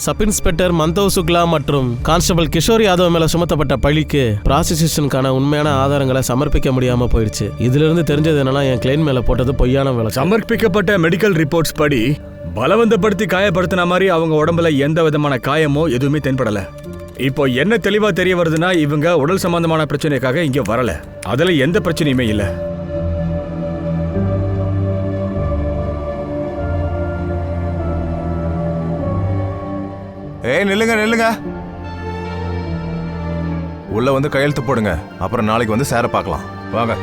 Sub inspector மந்தவ் Shukla மற்றும் constable Kishore Yadav மேல சுமத்தப்பட்ட பழிக்கு ப்ராசிக்யூஷனுக்கான உண்மையான ஆதாரங்களை சமர்ப்பிக்க முடியாம போயிடுச்சு. இதுல இருந்து தெரிஞ்சது என்னன்னா என் கிளைன் மேல போட்டது பொய்யான வழக்கு. சமர்ப்பிக்கப்பட்ட மெடிக்கல் ரிப்போர்ட்ஸ் படி பலவந்தப்படுத்தி காயப்படுத்தின மாதிரி அவங்க உடம்புல எந்த விதமான காயமோ எதுவுமே தென்படல. இப்போ என்ன தெளிவா தெரிய வருதுன்னா இவங்க உடல் சம்பந்தமான பிரச்சனைக்காக இங்க வரல. அதுல எந்த பிரச்சனையுமே இல்ல. நில்லுங்க. உள்ள வந்து கையெழுத்து போடுங்க. அப்புறம் நாளைக்கு வந்து சேர பார்க்கலாம். வாங்க.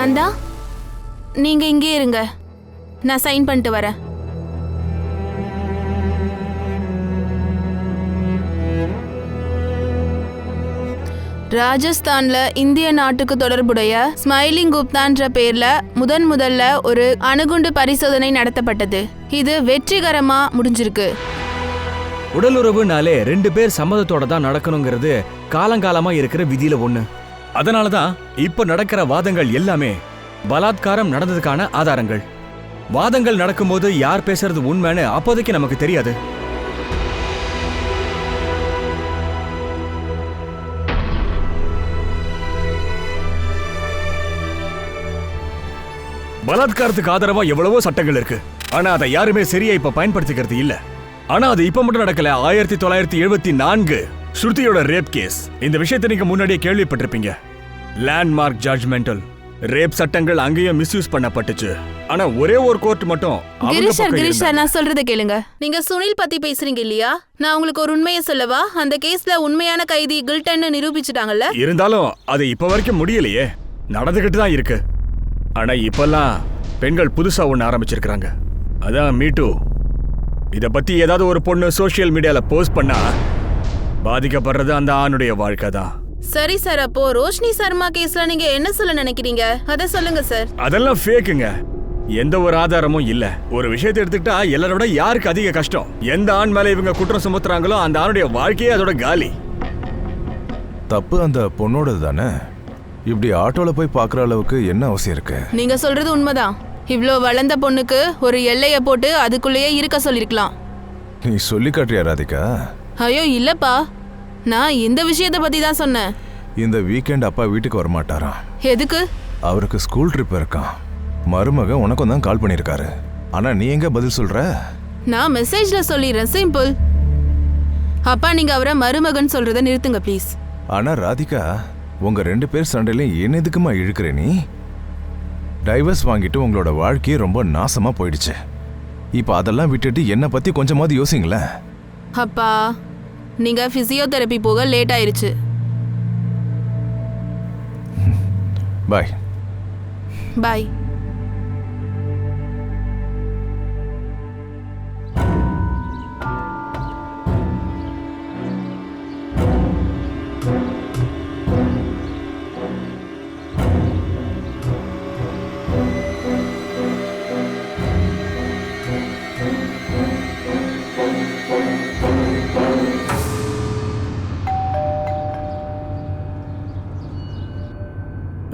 மந்தா, நீங்க இங்கே இருங்க, நான் சைன் பண்ணிட்டு வரேன். ராஜஸ்தான்ல இந்திய நாட்டுக்கு தொடர்புடைய ஸ்மைலிங் குப்தான்ற பேர்ல முதல்ல ஒரு அணுகுண்டு பரிசோதனை நடத்தப்பட்டது. இது வெற்றிகரமா முடிஞ்சிருக்கு. உடலுறவுனாலே 2 பேர் சம்மதத்தோட தான் நடக்கணுங்கிறது காலங்காலமா இருக்கிற விதியில ஒண்ணு. அதனாலதான் இப்ப நடக்கிற வாதங்கள் எல்லாமே பலாத்காரம் நடந்ததுக்கான ஆதாரங்கள். வாதங்கள் நடக்கும்போது யார் பேசுறது உண்மைன்னு அப்போதைக்கு நமக்கு தெரியாது. பலாத்காரத்துக்கு ஆதரவா எவ்வளவோ சட்டங்கள் இருக்கு. ஆனா அதை யாருமே சரியா இப்ப பயன்படுத்திக்கிறது இல்ல. ஆனா அது இப்ப மட்டும் நடக்கல. 1974 ஸ்ருதியோட ரேப் கேஸ். இந்த விஷயத்தை நீங்க முன்னாடியே கேள்விப்பட்டிருப்பீங்க. லேண்ட்மார்க் ஜட்ஜ்மெண்டல் ரேப் சட்டங்கள் அங்கேயும் மிஸ்யூஸ் பண்ணப்பட்டுச்சு. ஆனா ஒரே ஒரு கோர்ட் மட்டும். கிரீஷா, நான் சொல்றதை கேளுங்க. நீங்க சுனில் பத்தி பேசுறீங்க இல்லையா? நான் உங்களுக்கு ஒரு உண்மையை சொல்லவா? அந்த கேஸ்ல உண்மையான கைதி கில்டன்னு நிரூபிச்சுட்டாங்கல்ல. இருந்தாலும் அது இப்ப வரைக்கும் முடியலையே. நடந்துகிட்டு தான் இருக்கு. ஆனா இப்பெல்லாம் பெண்கள் புதுசா ஒண்ணு ஆரம்பிச்சிருக்காங்க. அதான் மீட்டு. இத பத்தி ஏதாவது ஒரு பொண்ணு சோசியல் மீடியால போஸ்ட் பண்ணா பாதிக்கப்படுறது அந்த ஆணுடைய வாழ்க்கை தான். சரி சார், அப்போ ரோஷினி சர்மா கேஸ்ல நீங்க என்ன சொல்ல நினைக்கிறீங்க? அத சொல்லுங்க சார். அதெல்லாம் ஃபேக்குங்க. எந்த ஒரு ஆதாரமும் இல்ல. ஒரு விஷயத்தை எடுத்துக்கிட்டா எல்லாரோட யாருக்கு அதிக கஷ்டம்? எந்த ஆண் மேல இவங்க குற்றம் சுமத்துறாங்களோ அந்த ஆணுடைய வாழ்க்கையே அதோட காலி. தப்பு அந்த பொண்ணோடது தானே. இப்படி ஆட்டோல போய் பாக்குற அளவுக்கு என்ன அவசியம் இருக்கு? நீங்க சொல்றது உண்மைதான். இவ்ளோ வளர்ந்த பொண்ணுக்கு ஒரு எல்லைய போட்டு அதுக்குள்ளேயே இருக்க சொல்லிருக்கலாம். நீ சொல்லி காட்டுறியா ராதிகா? ஐயோ இல்லப்பா, நான் இந்த விஷயத்தை பத்தி தான் சொன்னேன். இந்த வீக்கெண்ட் அப்பா வீட்டுக்கு வரமாட்டாராம். எதுக்கு? அவருக்கு ஸ்கூல் ட்ரிப் இருக்கான். மருமக உனக்கும் தான் கால் பண்ணிருக்காரு. ஆனா நீ எங்க பதில் சொல்ற? நான் மெசேஜ்ல சொல்லிடுறேன், சிம்பிள். அப்பா, நீங்க அவரை மருமகன் சொல்றதை நிறுத்துங்க ப்ளீஸ். ஆனா ராதிகா, உங்க 2 பேர் சண்டையிலும் என்ன எதுக்குமா இழுக்கிற நீ? டைவர்ஸ் வாங்கிட்டு உங்களோட வாழ்க்கையே ரொம்ப நாசமா போயிடுச்சு. இப்ப அதெல்லாம் விட்டுட்டு என்ன பத்தி கொஞ்சமாவது யோசிங்களேன். அப்பா, நீங்க பிசியோதெரபி போக லேட் ஆயிருச்சு. பாய். பாய்.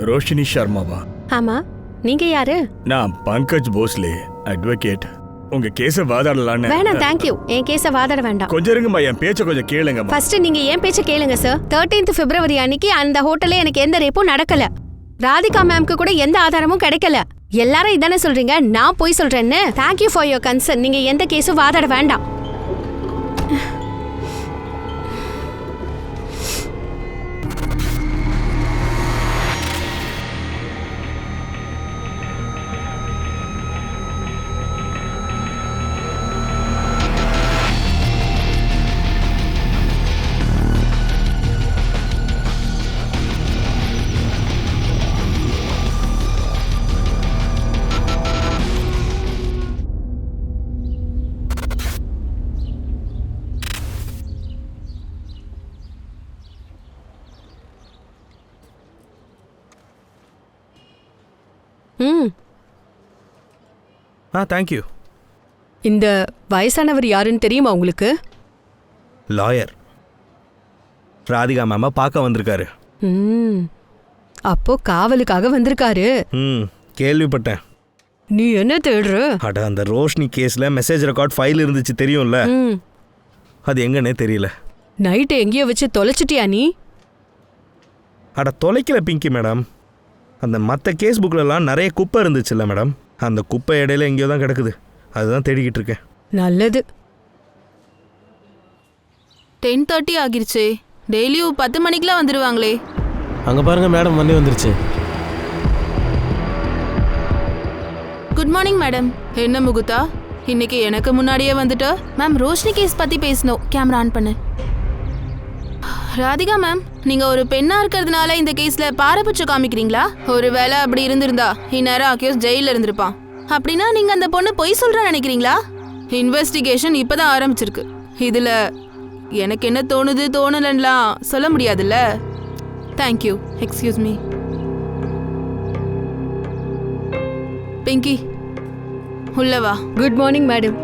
ரோஷினி சர்மாவா? ஆமா, நீங்க யாரு? நான் பங்கஜ் போஸ்லே, அட்வொகேட். உங்க கேஸ வாதாடலான்னு. வேணாம், தேங்க்யூ. என் கேஸ வாதாட வேண்டாம். கொஞ்சம் இருங்கம்மா, என் பேச்ச கொஞ்சம் கேளுங்க. ஃபர்ஸ்ட் நீங்க என் பேச்ச கேளுங்க சார். 13th February அன்னைக்கு அந்த ஹோட்டல்ல எனக்கு எந்த ரேப்பும் நடக்கல. ராதிகா மேம்க்கு கூட எந்த ஆதாரமும் கிடைக்கல. எல்லாரும் இதானே சொல்றீங்க நான் போய் சொல்றேன்னு. Thank you for your concern. நீங்க எந்த கேஸும் வாதாட வேண்டாம். தேங்க்யூ. இந்த வயசானவர் யாருன்னு தெரியுமா உங்களுக்கு? லாயர். ராதிகா மேம பார்க்க வந்திருக்காரு. அப்போ காவலுக்காக வந்திருக்காரு. கேள்விப்பட்டேன். நீ என்ன தேடுற? அட அந்த ரோஷினி கேஸில் மெசேஜ் ரெக்கார்ட் ஃபைல் இருந்துச்சு தெரியும்ல, ம், அது எங்கன்னே தெரியல. நைட்டு எங்கேயோ வச்சு தொலைச்சிட்டியா நீ? அட தொலைக்கல பிங்கி மேடம். அந்த மற்ற கேஸ் புக்கிலலாம் நிறைய குப்பை இருந்துச்சுல்ல மேடம், அந்த குப்பை இடையில எங்கேயோ தான் கிடக்குது. அதுதான் தேடிக்கிட்டு இருக்கேன். நல்லது. 10:30 ஆகிருச்சு. டெய்லியும் 10 மணிக்கெல்லாம் வந்துடுவாங்களே. அங்கே பாருங்க மேடம், வண்டி வந்துருச்சு. Good morning madam. என்ன முகுதா, இன்னைக்கு எனக்கு முன்னாடியே வந்துட்ட? மேம், ரோஷினி கேஸ் பற்றி பேசணும். கேமரா ஆன் பண்ணு. ராதிகா மேம், நீங்கள் ஒரு பெண்ணாக இருக்கிறதுனால இந்த கேஸில் பாரபட்சம் காமிக்கிறீங்களா? ஒருவேளை அப்படி இருந்திருந்தா இந்நேரம் அக்யூஸ் ஜெயிலில் இருந்திருப்பான். அப்படின்னா நீங்கள் அந்த பொண்ணு பொய் சொல்கிறா நினைக்கிறீங்களா? இன்வெஸ்டிகேஷன் இப்போ தான் ஆரம்பிச்சிருக்கு. இதில் எனக்கு என்ன தோணுது தோணலன்னுலாம் சொல்ல முடியாதுல்ல. தேங்க்யூ. Excuse me. பிங்கி, உள்ளவா. Good morning madam.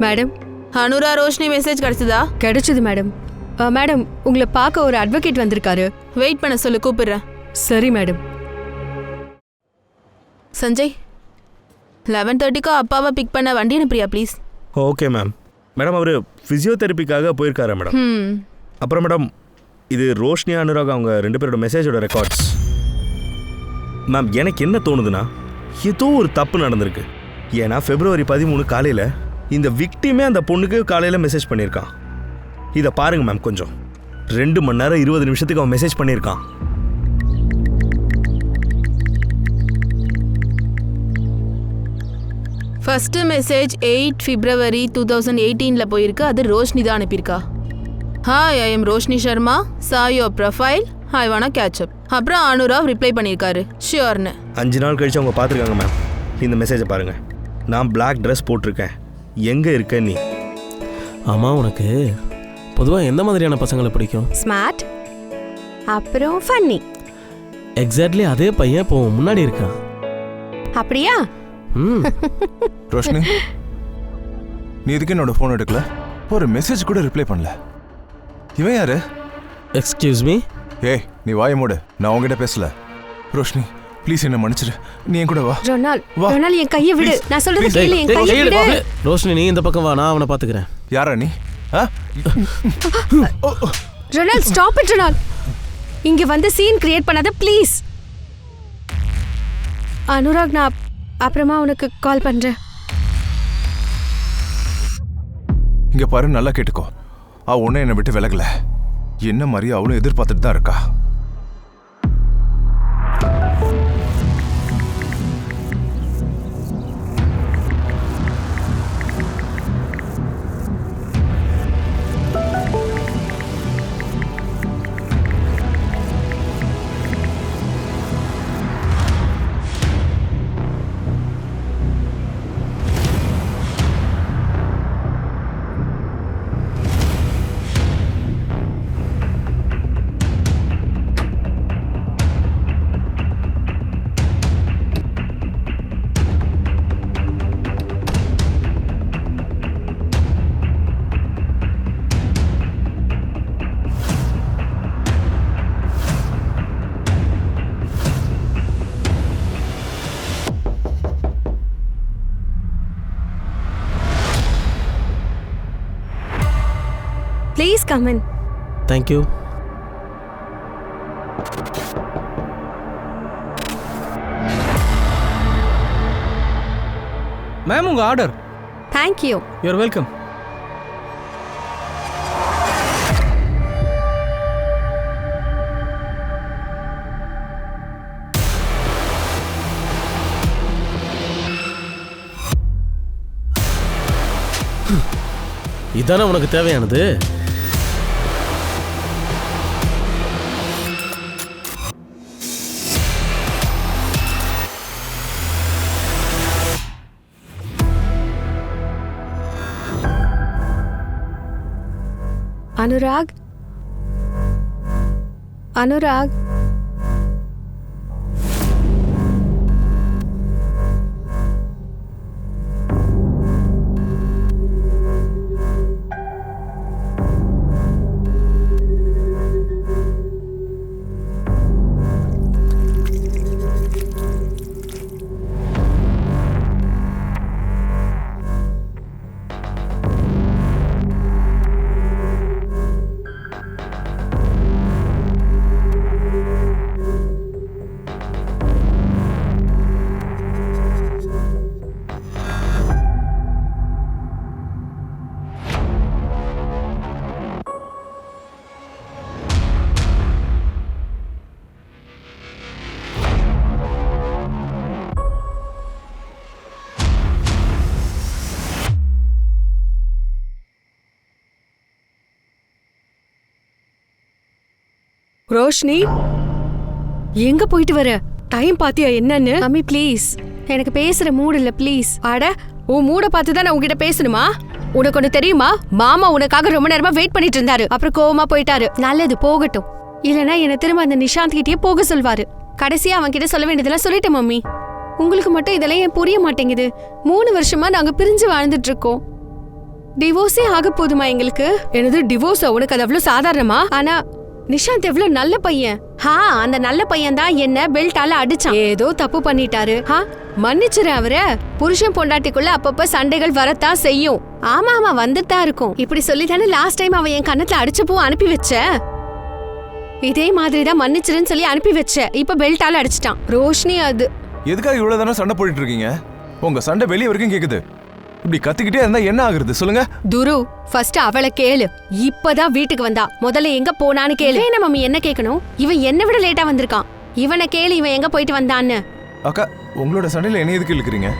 Madam, Anura Roshini message கிடைச்சதா? கிடைச்சது மேடம். மேடம், உங்களை பார்க்க ஒரு அட்வொகேட் வந்திருக்காரு. வெயிட் பண்ண சொல்லு, கூப்பிடுறேன். சரி மேடம். சஞ்சய், 11:30க்கு அப்பாவை பிக் பண்ண வண்டி அனுப்புறியா ப்ளீஸ்? Okay ma'am. மேடம் அவர் ஃபிசியோதெரப்பிக்காக போயிருக்காரா மேடம்? அப்புறம் மேடம், இது ரோஷினி அனுராக் அவங்க 2 பேரோட மெசேஜோட ரெக்கார்ட்ஸ். மேம், எனக்கு என்ன தோணுதுன்னா ஏதோ ஒரு தப்பு நடந்திருக்கு. ஏன்னா February 13 காலையில் இந்த விக்டிமே அந்த பொண்ணுக்கு காலையில் மெசேஜ் பண்ணியிருக்கான். இதை பாருங்க மேம், கொஞ்சம் 2 மணி நேரம் 20 நிமிஷத்துக்கு அவன் மெசேஜ் பண்ணியிருக்கான். ஃபர்ஸ்ட் மெசேஜ் 8 February 2018 போயிருக்கு. அது ரோஷினி தான் அனுப்பியிருக்கா. Hi, I am Roshini Sharma, saw your profile, ஐ வானா கேட்ச் அப். அப்புறம் அனுராவ் ரிப்ளை பண்ணியிருக்காரு, ஷியோர்னு. 5 நாள் கழிச்சு அவங்க பார்த்துருக்காங்க மேம். இந்த மெசேஜை பாருங்க. நான் பிளாக் ட்ரெஸ் போட்டிருக்கேன், எங்கே இருக்க நீ? ஆமாம், உனக்கு பொதுவாக எந்த மாதிரியான பசங்களை பிடிக்கும்? ஸ்மார்ட், அப்புறம் ஃபன்னி. எக்ஸாக்ட்லி அதே பையன் இப்போ முன்னாடி இருக்கான். அப்படியா? ம். ரோஷினி, நீ எதுக்கு என்னோட ஃபோன் எடுக்கல? ஒரு மெசேஜ் கூட ரிப்ளை பண்ணல. இவன் யாரு? Excuse me. ஏய், நீ வாய மூடு, நான் உங்ககிட்ட பேசல. ரோஷினி ப்ளீஸ் என்ன மன்னிச்சிரு, நீ என் கூட வா. ரொனால், வா. ரொனால் என் கையை விடு. Please, நான் சொல்றது please. கேளு, என் கையை விடு. ரோஷினி, நீ இந்த பக்கம் வா, நான் அவனை பார்த்துக்கிறேன். யாரா நீ? ஆ? ரொனால், ஸ்டாப் இட் ரொனால். இங்க வந்து சீன் கிரியேட் பண்ணாத ப்ளீஸ். அனுராக், நான் அப்புறமா உனக்கு கால் பண்றேன். இங்க பாரு, நல்லா கேட்டுக்கோ. அவ உன்னை என்னை விட்டு விலகல. என்ன மாதிரி அவளும் எதிர்பார்த்துட்டு தான் இருக்கா. Please come in. Thank you. Ma'am, உங்க ஆர்டர். தேங்க்யூ. You're welcome. இதானே உனக்கு தேவையானது? அனுராக், அனுராக். ரோஷினி எங்க போயிட்டு வர? டைம் பாத்தியா என்னன்னு? மம்மி ப்ளீஸ், எனக்கு பேசுற மூடு இல்ல ப்ளீஸ். அட உன் மூட பார்த்து தான் நான் உங்ககிட்ட பேசணுமா? உனக்கு ஒண்ணு தெரியுமா? மாமா உனக்காக ரொம்ப நேரமா வெயிட் பண்ணிட்டு இருந்தாரு, அப்புறம் கோவமா போயிட்டாரு. நல்லது போகட்டும், இல்லனா என்ன திரும்ப அந்த நிஷாந்த் கிட்டயே போக சொல்வாரு. கடைசியா அவன் கிட்ட சொல்ல வேண்டியதெல்லாம் சொல்லிட்டேன் மம்மி. உங்களுக்கு மட்டும் இதெல்லாம் ஏன் புரிய மாட்டேங்குது? 3 வருஷமா நாங்க பிரிஞ்சு வாழ்ந்துட்டு இருக்கோம். டிவோர்ஸே ஆக போதுமா எங்களுக்கு? எனது டிவோர்ஸ் உனக்கு அது அவ்வளவு சாதாரணமா? ஆனா நிஷாந்த் எவ்வளவு நல்ல பையன். அந்த நல்ல பையன் தான் என்ன பெல்ட்டால அடிச்சான். ஏதோ தப்பு பண்ணிட்டாரு. மன்னிச்சிரு அவர. புருஷன் பொண்டாட்டிக்குள்ள அப்பப்ப சண்டைகள் வரத்தான் செய்யும். ஆமா வந்துட்டா இருக்கும். இப்படி சொல்லிதானே லாஸ்ட் டைம் அவன் என் கண்ணத்துல அடிச்சப்போ அனுப்பி வச்ச. இதே மாதிரிதான் மன்னிச்சிருன்னு சொல்லி அனுப்பி வச்ச. இப்ப பெல்ட்டால அடிச்சிட்டான். ரோஷினி அது எதுக்காக இவ்வளவு தானே சண்டை போட்டுட்டு இருக்கீங்க? உங்க சண்டை வெளியே வரைக்கும் கேக்குது. இப்படி கத்திக்கிட்டே இருந்தா என்ன ஆகுறது சொல்லுங்க? துரு, ஃபர்ஸ்ட் அவளை கேளு. இப்பதான் வீட்டுக்கு வந்தா, முதல்ல எங்க போனான்னு கேளு. என்ன மம்மி என்ன கேட்கணும்? இவன் என்ன விட லேட்டா வந்திருக்கான். இவனை கேளு, இவன் எங்க போயிட்டு வந்தான்னு. அக்கா, உங்களோட சண்டையில என்ன எதுக்கு இழுக்கிறீங்க?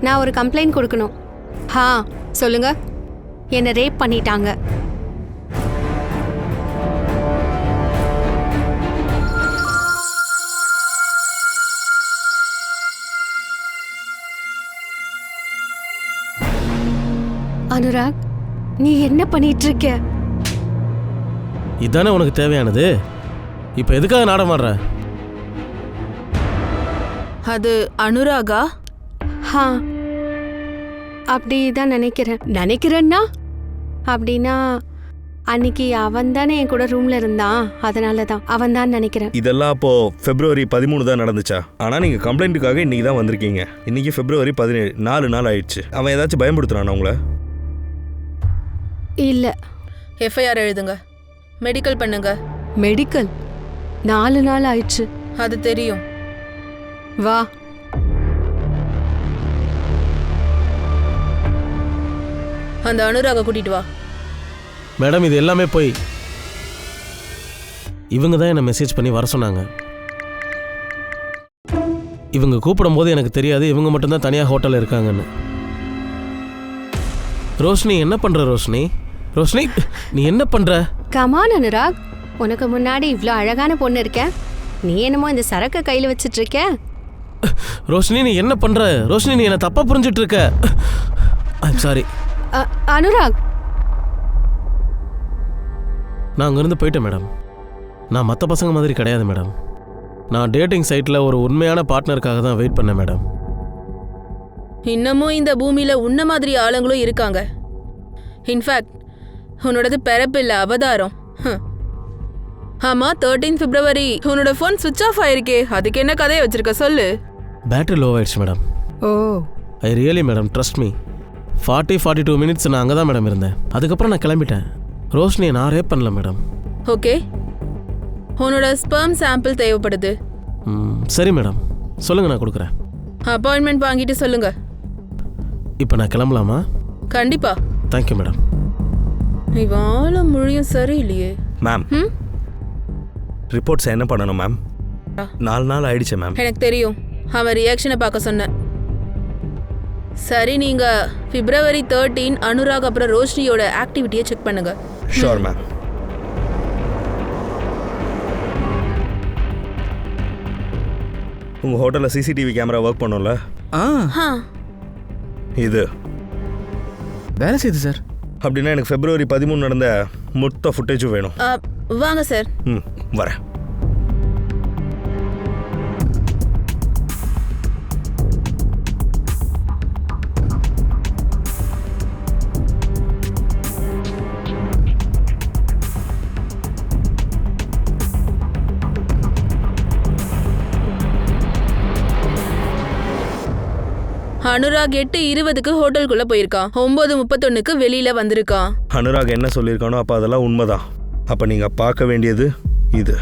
நான் ஒரு கம்ப்ளைண்ட் கொடுக்கணும். சொல்லுங்க. என்ன ரேப் பண்ணிட்டாங்க. அனுராக், நீ என்ன பண்ணிட்டு இருக்க? இதானே உனக்கு தேவையானது? இப்ப எதுக்காக நாடகம் ஆடுற? அது அனுராகா? அப்படிதான் நினைக்கிறேன்னா அப்படின்னா அன்னைக்கு அவன் தானே என் கூட ரூம்ல இருந்தான், அதனாலதான் அவன் தான் நினைக்கிறேன். இதெல்லாம் அப்போ February 13 தான் நடந்துச்சா? ஆனா நீங்க கம்ப்ளைண்ட்டுக்காக இன்னைக்கு தான் வந்திருக்கீங்க. இன்னைக்கு February 17, 4 நாள் ஆயிடுச்சு. அவன் ஏதாச்சும் பயன்படுத்துறானா உங்களை? இல்ல. எஃப்ஐஆர் எழுதுங்க, மெடிக்கல் பண்ணுங்க. மெடிக்கல்? 4 நாள் ஆயிடுச்சு. அது தெரியும். வா. அந்த அனுராக கூட்டிட்டு வா. மேடம், இது எல்லாமே போய் இவங்க தான் என்ன மெசேஜ் பண்ணி வர சொன்னாங்க. இவங்க கூப்பிடும் போது எனக்கு தெரியாது இவங்க மட்டும்தான் தனியாக ஹோட்டலில் இருக்காங்கன்னு. ரோஷினி என்ன பண்ற? ரோஷினி நீ என்ன பண்ற? கமான் அனுராக், உனக்கு முன்னாடி இவ்ளோ அழகான பொண்ணு இருக்க, நீ என்னமோ இந்த சரக்க கையில வச்சிட்டு இருக்க. ரோஷினி நீ என்ன பண்ற? ரோஷினி நீ என்ன தப்பா புரிஞ்சிட்டு இருக்க. I'm sorry. அனுராக், நான் அங்கிருந்து போயிட்டேன் மேடம். நான் மற்ற பசங்க மாதிரி கிடையாது மேடம். நான் டேட்டிங் சைட்டில் ஒரு உண்மையான பார்ட்னருக்காக தான் வெயிட் பண்ணேன் மேடம். இன்னமும் இந்த பூமியில உன்ன மாதிரி ஆளுங்களும் இருக்காங்க. இன்ஃபேக்ட் உன்னோடது பிறப்பு இல்லை, அவதாரம். ஆமா, 13 February உன்னோட ஃபோன் சுவிட்ச் ஆஃப் ஆயிருக்கே, அதுக்கு என்ன கதையை வச்சிருக்க சொல்லு. பேட்டரி லோ ஆயிடுச்சு madam. Oh I really madam, trust me. 42 minutes நான் அங்கே தான் மேடம் இருந்தேன். அதுக்கப்புறம் நான் கிளம்பிட்டேன். ரோஷினியை நான் ரேப் பண்ணல மேடம். ஓகே, உன்னோட ஸ்பெர்ம் சாம்பிள் தேவைப்படுது. சரி மேடம், சொல்லுங்கள், நான் கொடுக்குறேன். அப்பாயின்மெண்ட் வாங்கிட்டு சொல்லுங்க. இப்போ நான் கிளம்பலாமா? கண்டிப்பா. Thank you madam. இவாள மொழியும் சரியில்லையே. மேம், ரிப்போர்ட்ஸ் என்ன பண்ணணும் மேம்? 4 நாள் ஆயிடுச்சு மேம். எனக்கு தெரியும், அவன் ரியாக்ஷனை பார்க்க சொன்னேன். சரி, நீங்க February 13 அனுராக் அப்புறம் ரோஷினியோட ஆக்டிவிட்டியை செக் பண்ணுங்க. Sure ma'am. உங்க ஹோட்டல்ல சிசிடிவி கேமரா ஒர்க் பண்ணும்ல? இது வேலை செய்யுது சார். அப்படின்னா எனக்கு February 13 நடந்த மொத்த ஃபுட்டேஜும் வேணும். வாங்க சார். வரேன். அனுராக் 8:20க்கு ஹோட்டலுக்குள்ள போயிருக்கான். 9:31க்கு வெளியில வந்திருக்கான். அனுராக் என்ன சொல்லியிருக்கானோ அப்போ அதெல்லாம் உண்மைதான். அப்போ நீங்கள் பார்க்க வேண்டியது இது.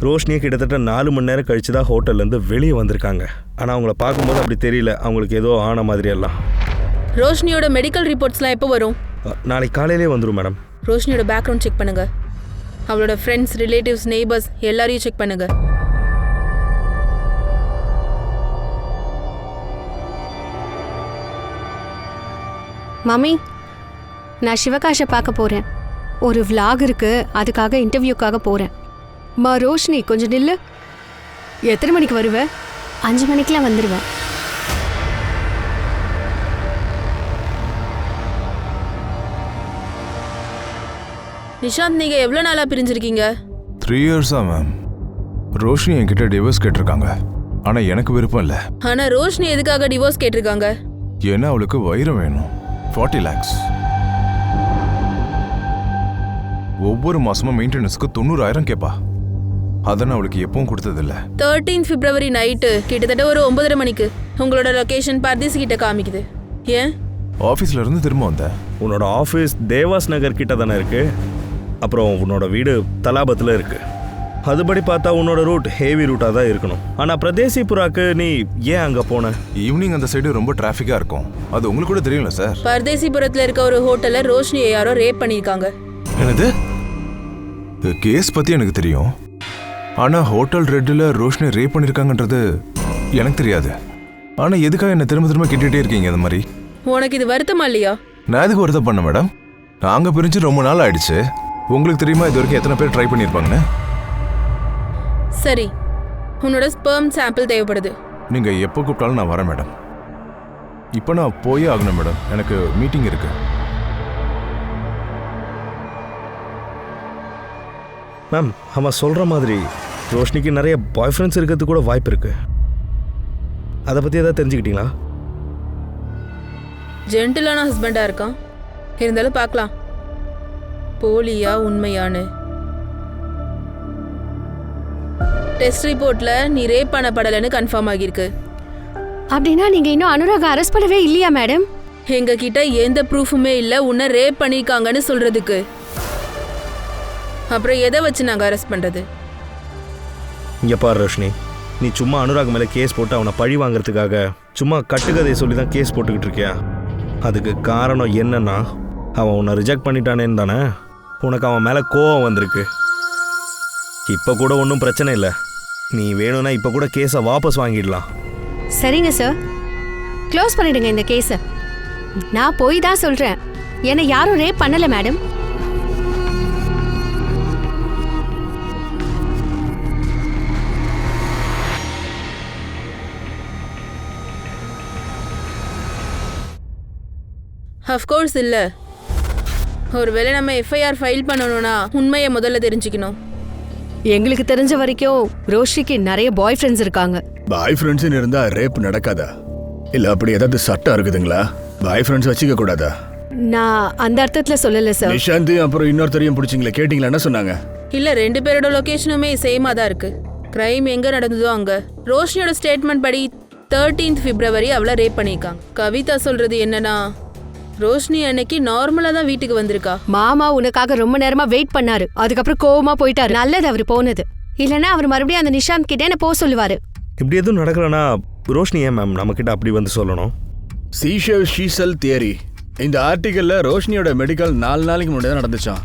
ரோஷினியை கிட்டத்தட்ட 4 மணி நேரம் கழிச்சு தான் ஹோட்டல்லேருந்து வெளியே வந்திருக்காங்க. ஆனால் அவங்கள பார்க்கும்போது அப்படி தெரியல, அவங்களுக்கு ஏதோ ஆன மாதிரியெல்லாம். ரோஷினியோட மெடிக்கல் ரிப்போர்ட்ஸ்லாம் எப்போ வரும்? நாளைக்கு காலையிலே வந்துடும் மேடம். ரோஷினியோட பேக்ரவுண்ட் செக் பண்ணுங்க. அவளோட ஃப்ரெண்ட்ஸ், ரிலேட்டிவ்ஸ், நெய்பர்ஸ் எல்லாரையும் செக் பண்ணுங்க. மம்மி, நான் சிவகாஷை பார்க்க போறேன். ஒரு vlog இருக்கு, அதுக்காக இன்டர்வியூக்காக போறேன். ரோஷினி கொஞ்சம் நில்லு. எத்தனை மணிக்கு வருவ? 5 மணிக்கெலாம் வந்துடுவேன். நிஷாந்த், நீங்க எவ்வளவு நாளா பிரிஞ்சிருக்கீங்க? 3 இயர்ஸா மேம். ரோஷினி என்கிட்ட டிவோர்ஸ் கேட்டிருக்காங்க. ஆனா எனக்கு விருப்பம் இல்லை. ஆனா ரோஷினி எதுக்காக டிவோர்ஸ் கேட்டிருக்காங்க? ஏன்னா அவளுக்கு வைரம் வேணும். 40 lakhs. ஒவ்வொரு மாசமும் மெயின்டெனன்ஸ்க்கு 90,000 கேப்பா. அதை நான் அவளுக்கு எப்பவும் கொடுத்ததில்ல. 13 பிப்ரவரி நைட்டு கிட்டத்தட்ட ஒரு 9:30 மணிக்கு உங்களோட லொகேஷன் பர்தீஸ் கிட்ட காமிக்குது. ஏன்? ஆஃபீஸ்ல இருந்து திரும்ப வந்தேன். உன்னோட ஆஃபீஸ் தேவாஸ் நகர் கிட்ட தானே இருக்கு. அப்புறம் உன்னோட வீடு தலாபத்தில் இருக்கு. அதுபடி பார்த்தா உன்னோட ரூட் ஹேவி ரூட்டாக தான் இருக்கணும். ஆனால் பிரதேசிபுராக்கு நீ ஏன் அங்கே போன? ஈவினிங் அந்த சைடு ரொம்ப டிராஃபிக்காக இருக்கும். அது உங்களுக்கு கூட தெரியும்ல சார். பர்தேசிபுரத்தில் இருக்க ஒரு ஹோட்டலில் ரோஷினியை யாரோ ரேப் பண்ணியிருக்காங்க. என்னது? கேஸ் பற்றி எனக்கு தெரியும். ஆனால் ஹோட்டல் ரெட்டில் ரோஷினி ரேப் பண்ணியிருக்காங்கன்றது எனக்கு தெரியாது. ஆனால் எதுக்காக என்ன திரும்ப திரும்ப கேட்டுகிட்டே இருக்கீங்க அந்த மாதிரி? உனக்கு இது வருத்தமா இல்லையா? நான் எதுக்கு வருத்தம் பண்ண மேடம்? நாங்கள் பிரிஞ்சு ரொம்ப நாள் ஆயிடுச்சு. உங்களுக்கு தெரியுமா இது வரைக்கும் எத்தனை பேர் ட்ரை பண்ணியிருப்பாங்கன்னு? சரி, உன்னோட ஸ்பெர்ம் சாம்பிள் தேவைப்படுது. நீங்கள் எப்போ கூப்பிட்டாலும் நான் வரேன் மேடம். இப்போ நான் போயே ஆகணும் மேடம், எனக்கு மீட்டிங் இருக்கு. மேம், அவன் சொல்கிற மாதிரி ரோஷினிக்கு நிறைய பாய் ஃப்ரெண்ட்ஸ் இருக்கிறது கூட வாய்ப்பு இருக்கு. அதை பற்றி எதாவது தெரிஞ்சுக்கிட்டீங்களா? ஜென்டிலான ஹஸ்பண்டாக இருக்கான். இருந்தாலும் பார்க்கலாம் போலியா உண்மையானு. டெஸ்ட் ரிப்போர்ட்ல நீ ரேப் பண்ணப்படலைன்னு கன்ஃபார்ம் ஆகியிருக்கு. அப்படின்னா நீங்க இன்னும் அனுராக அரெஸ்ட் பண்ணவே இல்லையா மேடம்? எங்க கிட்ட எந்த ப்ரூஃபுமே இல்லை உன்னை ரேப் பண்ணியிருக்காங்கன்னு சொல்றதுக்கு. அப்புறம் எதை வச்சு நாங்கள் அரெஸ்ட் பண்றது? இங்கே பாரு ரோஷினி, நீ சும்மா அனுராக் மேலே கேஸ் போட்டு அவனை பழி வாங்குறதுக்காக சும்மா கட்டுக்கதையை சொல்லி தான் கேஸ் போட்டுக்கிட்டு இருக்கியா? அதுக்கு காரணம் என்னன்னா அவன் உன்னை ரிஜெக்ட் பண்ணிட்டானேன்னு தானே உனக்கு அவன் மேலே கோவம் வந்திருக்கு. இப்போ கூட ஒன்றும் பிரச்சனை இல்லை. நீ வேணும்னா இப்போ கூட கேஸை வாபஸ் வாங்கிடலாம். சரிங்க சார், க்ளோஸ் பண்ணிடுங்க இந்த கேஸை. நான் போய் தான் சொல்றேன், என்னை யாரும் ரேப் பண்ணல மேடம். அஃப்கோர்ஸ் இல்லை. ஒருவேளை நம்ம எஃப்ஐஆர் ஃபைல் பண்ணணும்னா உண்மையை முதல்ல தெரிஞ்சுக்கணும். எங்களுக்கு தெரிஞ்ச வரைக்கும் ரோஷிக்கு நிறைய பாய் ஃப்ரெண்ட்ஸ் இருக்காங்க. பாய் ஃப்ரெண்ட்ஸ்னு இருந்தா ரேப் நடக்காதா? இல்ல அப்படி ஏதாவது சட்டம் இருக்குதுங்களா? பாய் ஃப்ரெண்ட்ஸ் வச்சுக்க கூடாதா? நான் அந்த அர்த்தத்துல சொல்லல சார். நிஷாந்த் அப்புறம் இன்னொருத்தரையும் பிடிச்சிங்களே, கேட்டீங்களா என்ன சொன்னாங்க? இல்லை, 2 பேரோட லொக்கேஷனுமே சேமாக தான் இருக்கு. கிரைம் எங்கே நடந்ததோ அங்கே. ரோஷினியோட ஸ்டேட்மெண்ட் படி 13 பிப்ரவரி அவளை ரேப் பண்ணியிருக்காங்க. கவிதா சொல்றது என்னன்னா ரோஷினி அன்னைக்கு நார்மலா தான் வீட்டுக்கு வந்திருக்கா. மாமா உனக்காக ரொம்ப நேரமா வெயிட் பண்ணாரு, அதுக்கப்புறம் கோவமா போயிட்டாரு. நல்லது அவர் போனது, இல்லைன்னா அவர் மறுபடியும் அந்த நிஷாந்த் கிட்டே என்ன போக சொல்லுவாரு. இப்படி எதுவும் நடக்கலன்னா ரோஷினி ஏன் மேம் நம்மக்கிட்ட அப்படி வந்து சொல்லணும்? சீஷல் ஷீசல் தியரி. இந்த ஆர்டிக்கல்ல ரோஷினியோட மெடிக்கல் 4 நாளைக்கு முன்னாடி தான் நடந்துச்சான்.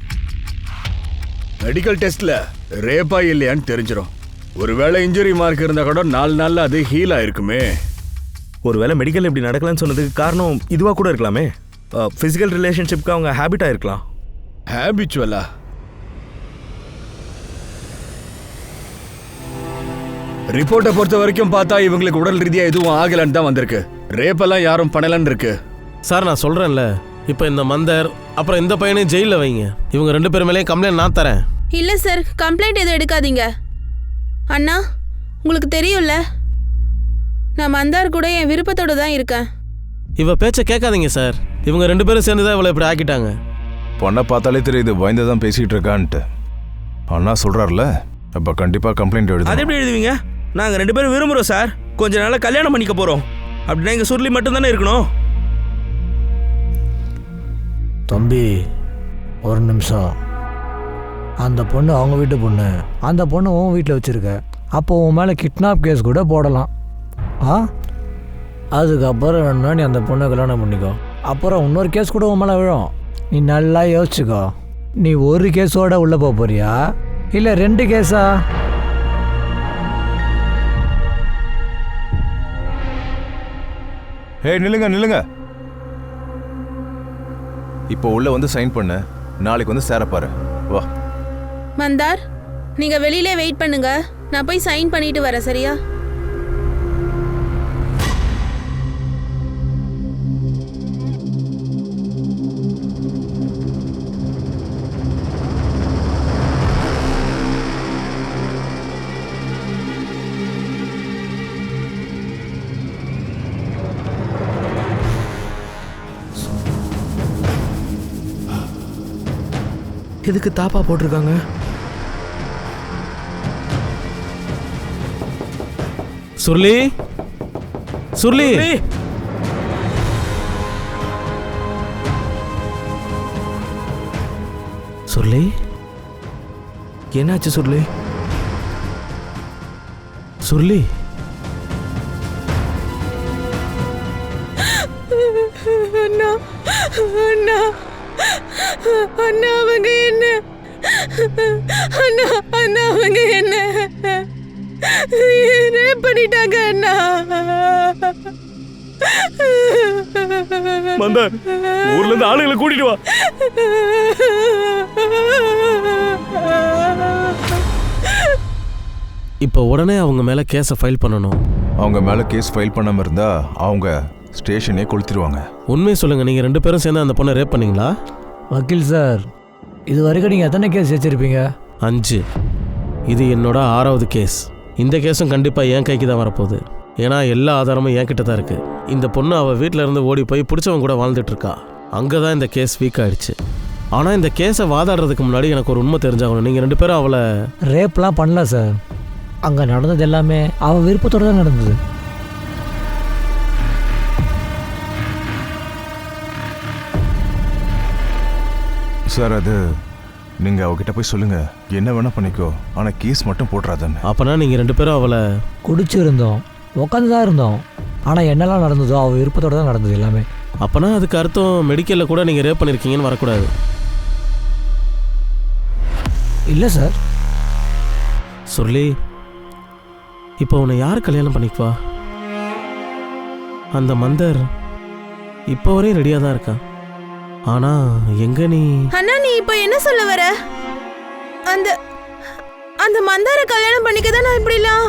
மெடிக்கல் டெஸ்ட்ல ரேப்பா இல்லையான்னு தெரிஞ்சிடும். ஒருவேளை இன்ஜுரி மார்க் இருந்தா கூட 4 நாள்ல அது ஹீல் ஆயிருக்குமே. ஒருவேளை மெடிக்கல் இப்படி நடக்கலன்னு சொன்னதுக்கு காரணம் இதுவாக கூட இருக்கலாமே. ஃபிசிக்கல் ரிலேஷன்ஷிப்க்கு அவங்க ஹேபிட்டாக இருக்கலாம். ஹேபிச்சுவலா? ரிப்போர்ட்டை பொறுத்த வரைக்கும் பார்த்தா இவங்களுக்கு உடல் ரீதியா எதுவும் ஆகலன்னு தான் வந்திருக்கு. ரேப்பெல்லாம் யாரும் பண்ணலன்னு இருக்கு. சார் நான் சொல்கிறேன்ல, இப்போ இந்த மந்தர் அப்புறம் இந்த பையனையும் ஜெயிலில் வைங்க. இவங்க 2 பேர் மேலேயும் கம்ப்ளைண்ட் நான் தரேன். இல்லை சார், கம்ப்ளைண்ட் எதுவும் எடுக்காதீங்க. அண்ணா, உங்களுக்கு தெரியும்ல நான் மந்தார் கூட என் விருப்பத்தோடு தான் இருக்கேன். இவ பேச்சை கேட்காதீங்க சார். இவங்க 2 பேரும் சேர்ந்து தான் இவளை இப்படி ஆக்கிட்டாங்க. பொண்ணை பார்த்தாலே தெரியுது பயந்து தான் பேசிகிட்டு இருக்கான்ட்டு. அண்ணா சொல்கிறார்ல, அப்போ கண்டிப்பாக கம்ப்ளைண்ட் எழுது. அது எப்படி எழுதுவீங்க? நாங்கள் 2 பேரும் விரும்புகிறோம் சார். கொஞ்ச நாள் கல்யாணம் பண்ணிக்க போகிறோம். அப்படின்னா எங்கள் சுருளி மட்டும்தானே இருக்கணும். தம்பி ஒரு நிமிஷம். அந்த பொண்ணு அவங்க வீட்டு பொண்ணு, அந்த பொண்ணு உன் வீட்டில் வச்சுருக்க. அப்போ உன் மேலே கிட்னாப் கேஸ் கூட போடலாம். அதுக்கப்புறம் வேணும்னா நீ அந்த பொண்ணை கல்யாணம் பண்ணிக்கோ. அப்புறம் இன்னொரு கேஸ் கூட உன் மேலே விழும். நீ நல்லா யோசிச்சுக்கோ. நீ ஒரு கேஸோட உள்ளே போக போறியா இல்லை 2 கேஸா? நில்லுங்க. இப்போ உள்ள வந்து சைன் பண்ண, நாளைக்கு வந்து சேரப்பாரு. வா. மந்தார், நீங்க வெளியிலே வெயிட் பண்ணுங்க. நான் போய் சைன் பண்ணிட்டு வரேன், சரியா? எதுக்கு தாப்பா போட்டிருக்காங்க? சுருளி சுருளி சுருளி, என்னாச்சு சுருளி? சுருளி, அண்ணா அண்ணா அண்ணா அவங்க என்ன அண்ணா அவங்க என்ன ரேப் பண்ணிட்டாங்க அண்ணா. மந்தார், ஊர்ல இருந்து ஆளுகளை கூட்டிட்டு வா. இப்போ உடனே அவங்க மேல கேஸை ஃபைல் பண்ணணும். அவங்க மேல கேஸ் ஃபைல் பண்ணாம இருந்தா அவங்க ஸ்டேஷனே கொளுத்திடுவாங்க. உண்மையை சொல்லுங்க, நீங்க 2 பேரும் சேர்ந்து அந்த பொண்ணை ரேப் பண்ணீங்களா? வக்கீல் சார், இது வரைக்கும் நீங்கள் எத்தனை கேஸ் வச்சுருப்பீங்க? 5. இது என்னோட 6வது கேஸ். இந்த கேஸும் கண்டிப்பாக என் கைக்கு தான் வரப்போகுது. ஏன்னா எல்லா ஆதாரமும் என்கிட்ட தான் இருக்குது. இந்த பொண்ணு அவள் வீட்டில் இருந்து ஓடி போய் பிடிச்சவங்க கூட வாழ்ந்துட்டு இருக்கா. அங்கே தான் இந்த கேஸ் வீக் ஆகிடுச்சு. ஆனால் இந்த கேஸை வாதாடுறதுக்கு முன்னாடி எனக்கு ஒரு உண்மை தெரிஞ்சாகணும். நீங்கள் 2 பேரும் அவளை ரேப்லாம் பண்ணல சார். அங்கே நடந்தது எல்லாமே அவள் விருப்பத்தோடு தான் நடந்தது. சார், அது நீங்கள் அவகிட்ட போய் சொல்லுங்கள், என்ன வேணால் பண்ணிக்கோ, ஆனால் கேஸ் மட்டும் போட்டுறாதான்னு. அப்போனா நீங்கள் 2 பேரும் அவளை குடிச்சிருந்தோம், உட்காந்து தான் இருந்தோம். ஆனால் என்னெல்லாம் நடந்ததோ அவள் விருப்பத்தோடு தான் நடந்தது எல்லாமே. அப்போனா அதுக்கு அர்த்தம் மெடிக்கலில் கூட நீங்கள் ரேப் பண்ணியிருக்கீங்கன்னு வரக்கூடாது. இல்லை சார். சுருளி, இப்போ உன்னை யார் கல்யாணம் பண்ணிக்குவா? அந்த மந்தர் இப்போ வரையும் ரெடியாக தான் இருக்கா. ஆனா எங்க நீ? அண்ணா, நீ இப்போ என்ன சொல்ல வர? அந்த அந்த மந்தார கல்யாணம் பண்ணிக்க தான் நான் இப்படிலாம்.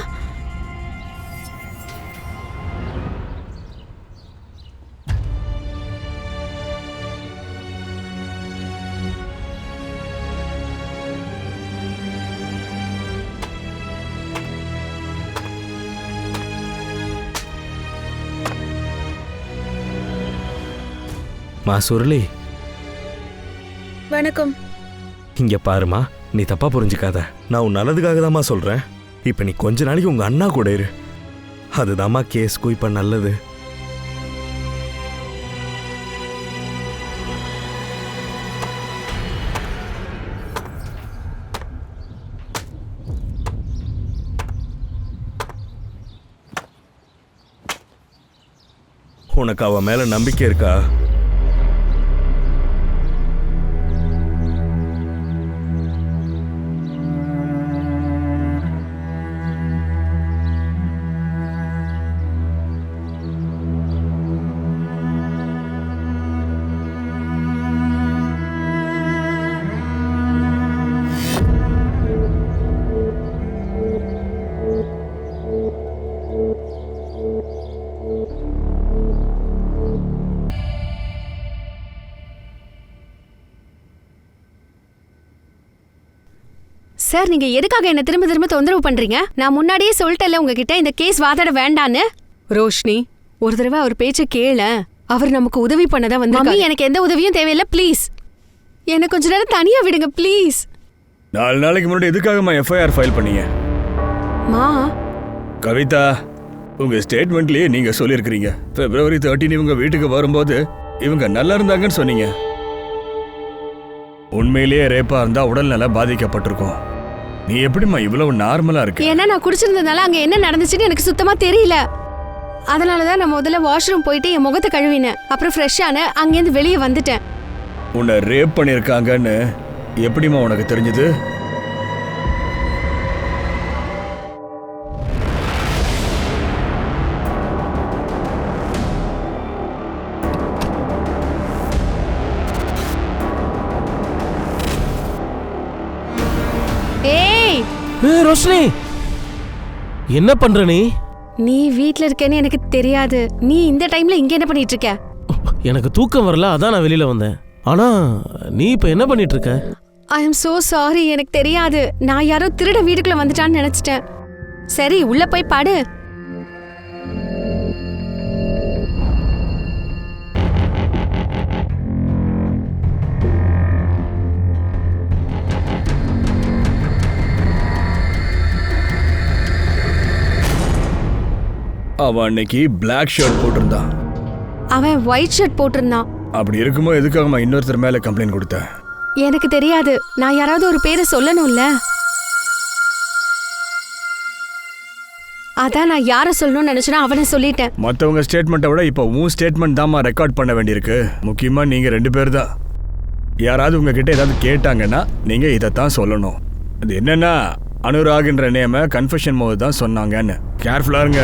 மா சுருளி, வணக்கம். இங்க பாருமா, நீ தப்பா புரிஞ்சுக்காத. நான் உன் நல்லதுக்காக தான்மா சொல்றேன். இப்ப நீ கொஞ்ச நாளைக்கு உங்க அண்ணா கூட இரு. அதுதாம்மா கேஸ்க்கு இப்ப நல்லது. உனக்கு அவ மேல நம்பிக்கை இருக்கா? சார், நீங்க எதுக்காக என்ன திரும்ப திரும்ப தொந்தரவு பண்றீங்க? நான் முன்னாடியே சொல்லிட்டேன்ல உங்ககிட்ட இந்த கேஸ் வாதாட வேண்டான்னு. ரோஷினி, ஒரு தடவை அவர் பேச்ச கேள. அவர் நமக்கு உதவி பண்ணதா வந்து. மம்மி, எனக்கு எந்த உதவியும் தேவையில்லை, ப்ளீஸ். என்ன கொஞ்ச நேரம் தனியா விடுங்க, ப்ளீஸ். 4 நாளைக்கு முன்னாடி எதுக்காகம்மா எஃப்ஐஆர் ஃபைல் பண்ணீங்க? மா, கவிதா, உங்க ஸ்டேட்மெண்ட்லயே நீங்க சொல்லியிருக்கிறீங்க February 13 இவங்க வீட்டுக்கு வரும்போது இவங்க நல்லா இருந்தாங்கன்னு சொன்னீங்க. உண்மையிலேயே ரேப்பா இருந்தா உடல்நல பாதிக்கப்பட்டிருக்கும். நீ எப்படிம்மா இவ்வளவு நார்மலா இருக்கு? ஏன்னா நான் குடிச்சிருந்ததுனால அங்க என்ன நடந்துச்சுன்னு எனக்கு சுத்தமா தெரியல. அதனாலதான் நான் முதல்ல வாஷ்ரூம் போயிட்டு என் முகத்தை கழுவினேன். அப்புறம் ஃப்ரெஷ்ஷான அங்கேருந்து வெளியே வந்துட்டேன். உன்னை ரேப் பண்ணிருக்காங்கன்னு எப்படிம்மா உனக்கு தெரிஞ்சது? ஏய், ரோஷினி, என்ன பண்ற நீ? நீ வீட்ல இருக்கேன்னு எனக்கு தெரியாது. நீ இந்த டைம்ல இங்க என்ன பண்ணிட்டு இருக்க? எனக்கு தூக்கம் வரல, அதான் நான் வெளியில வந்தேன். ஆனா நீ இப்ப என்ன பண்ணிட்டு இருக்க? ஐ எம் சோ சாரி, எனக்கு தெரியாது. நான் யாரோ திருட வீட்டுக்குள்ள வந்துட்டான்னு நினைச்சிட்டேன். சரி, உள்ள போய் பாடு. அவன் அன்னைக்கு பிளாக் ஷர்ட் போட்டிருந்தான். அவன் ஒயிட் ஷர்ட் போட்டிருந்தான். அப்படி இருக்குமோ எதுக்காகமா இன்னொருத்தர் மேல கம்ப்ளைண்ட் கொடுத்த? எனக்கு தெரியாது. நான் யாராவது ஒரு பேரை சொல்லணும்ல, அதான் நான் யாரை சொல்லணும்னு நினைச்சேன்னா அவனை சொல்லிட்டேன். மற்றவங்க ஸ்டேட்மெண்ட்டை விட இப்போ உன் ஸ்டேட்மெண்ட் தான்மா ரெக்கார்ட் பண்ண வேண்டியிருக்கு. முக்கியமா நீங்க 2 பேர் தான். யாராவது உங்ககிட்ட ஏதாவது கேட்டாங்கன்னா நீங்க இதைத்தான் சொல்லணும். அது என்னன்னா, அனுராக்ன்ற நேம கன்ஃபெஷன் போது தான் சொன்னாங்கன்னு. கேர்ஃபுல்லா இருங்க.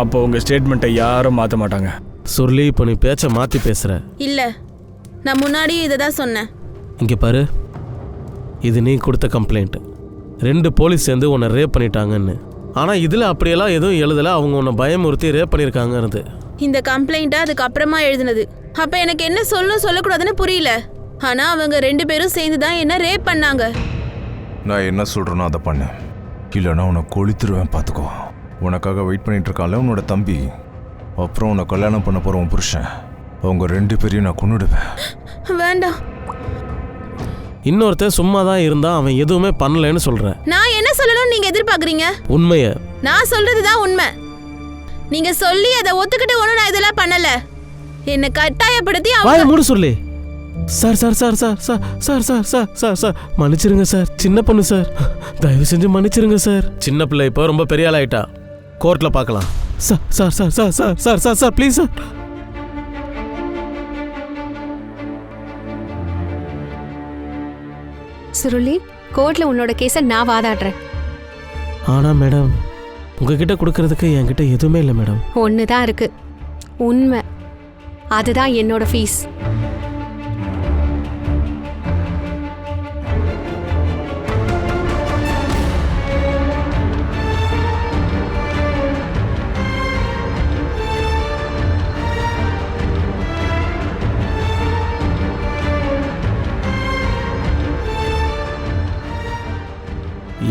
அப்போ உங்க ஸ்டேட்மெண்ட்டை யாரும் மாற்ற மாட்டாங்க. சொல்லி இப்போ நீ பேச்ச மாத்தி பேசுற. இல்ல, நான் முன்னாடியே இதை தான் சொன்னேன். இங்க பாரு, இது நீ கொடுத்த கம்ப்ளைண்ட். 2 போலீஸ் சேர்ந்து உன்னை ரேப் பண்ணிட்டாங்கன்னு. ஆனா இதுல அப்படியெல்லாம் எதுவும் எழுதல. அவங்க உன்னை பயமுறுத்தி ரேப் பண்ணியிருக்காங்கிறது. இந்த கம்ப்ளைண்ட்டை அதுக்கப்புறமா எழுதுனது. அப்ப எனக்கு என்ன சொல்லக்கூடாதுன்னு புரியல. ஆனா அவங்க 2 பேரும் சேர்ந்து தான் என்ன ரேப் பண்ணாங்க. நான் என்ன சொல்றேனோ அதை பண்ணு, இல்லைன்னா உன்னை கொளுத்துருவேன் பார்த்துக்கோ. உனக்காக வெயிட் பண்ணிட்டு இருக்கான்ல உன்னோட தம்பி, அப்புறம் உன்னை கல்யாணம் பண்ண போற உன் புருஷன், அவங்க 2 பேரையும் நான் கொன்னுடுவேன். வேண்டாம். இன்னொருத்தன் சும்மா தான் இருந்தா, அவன் எதுவுமே பண்ணலன்னு சொல்ற. நான் என்ன சொல்லணும்னு நீங்க எதிர்பார்க்கறீங்க? உண்மைய நான் சொல்றதுதான் உண்மை. நீங்க சொல்லி அதை ஒத்துக்கிட்டு ஒன்றும் நான் இதெல்லாம் பண்ணல. என்னை கட்டாயப்படுத்தி வாய மூடு சொல்லி. Sir sir sir sir sir sir sir sir sir sir மன்னிச்சிருங்க சார், சின்ன பொண்ணு சார், தயவு செஞ்சு மன்னிச்சிருங்க சார். சின்ன பிள்ளை இப்போ ரொம்ப பெரிய ஆள் ஆயிட்டா. கோர்ட்ல பார்க்கலாம். Sir sir sir sir sir sir sir sir please sir. Suruli, கோர்ட்ல உன்னோட கேஸை நான் வாதாடுறேன். ஆனா மேடம், உங்ககிட்ட கொடுக்கறதுக்கு என்கிட்ட எதுவுமே இல்லை மேடம். ஒண்ணுதான் இருக்கு, உண்மை. அதுதான் என்னோட ஃபீஸ்.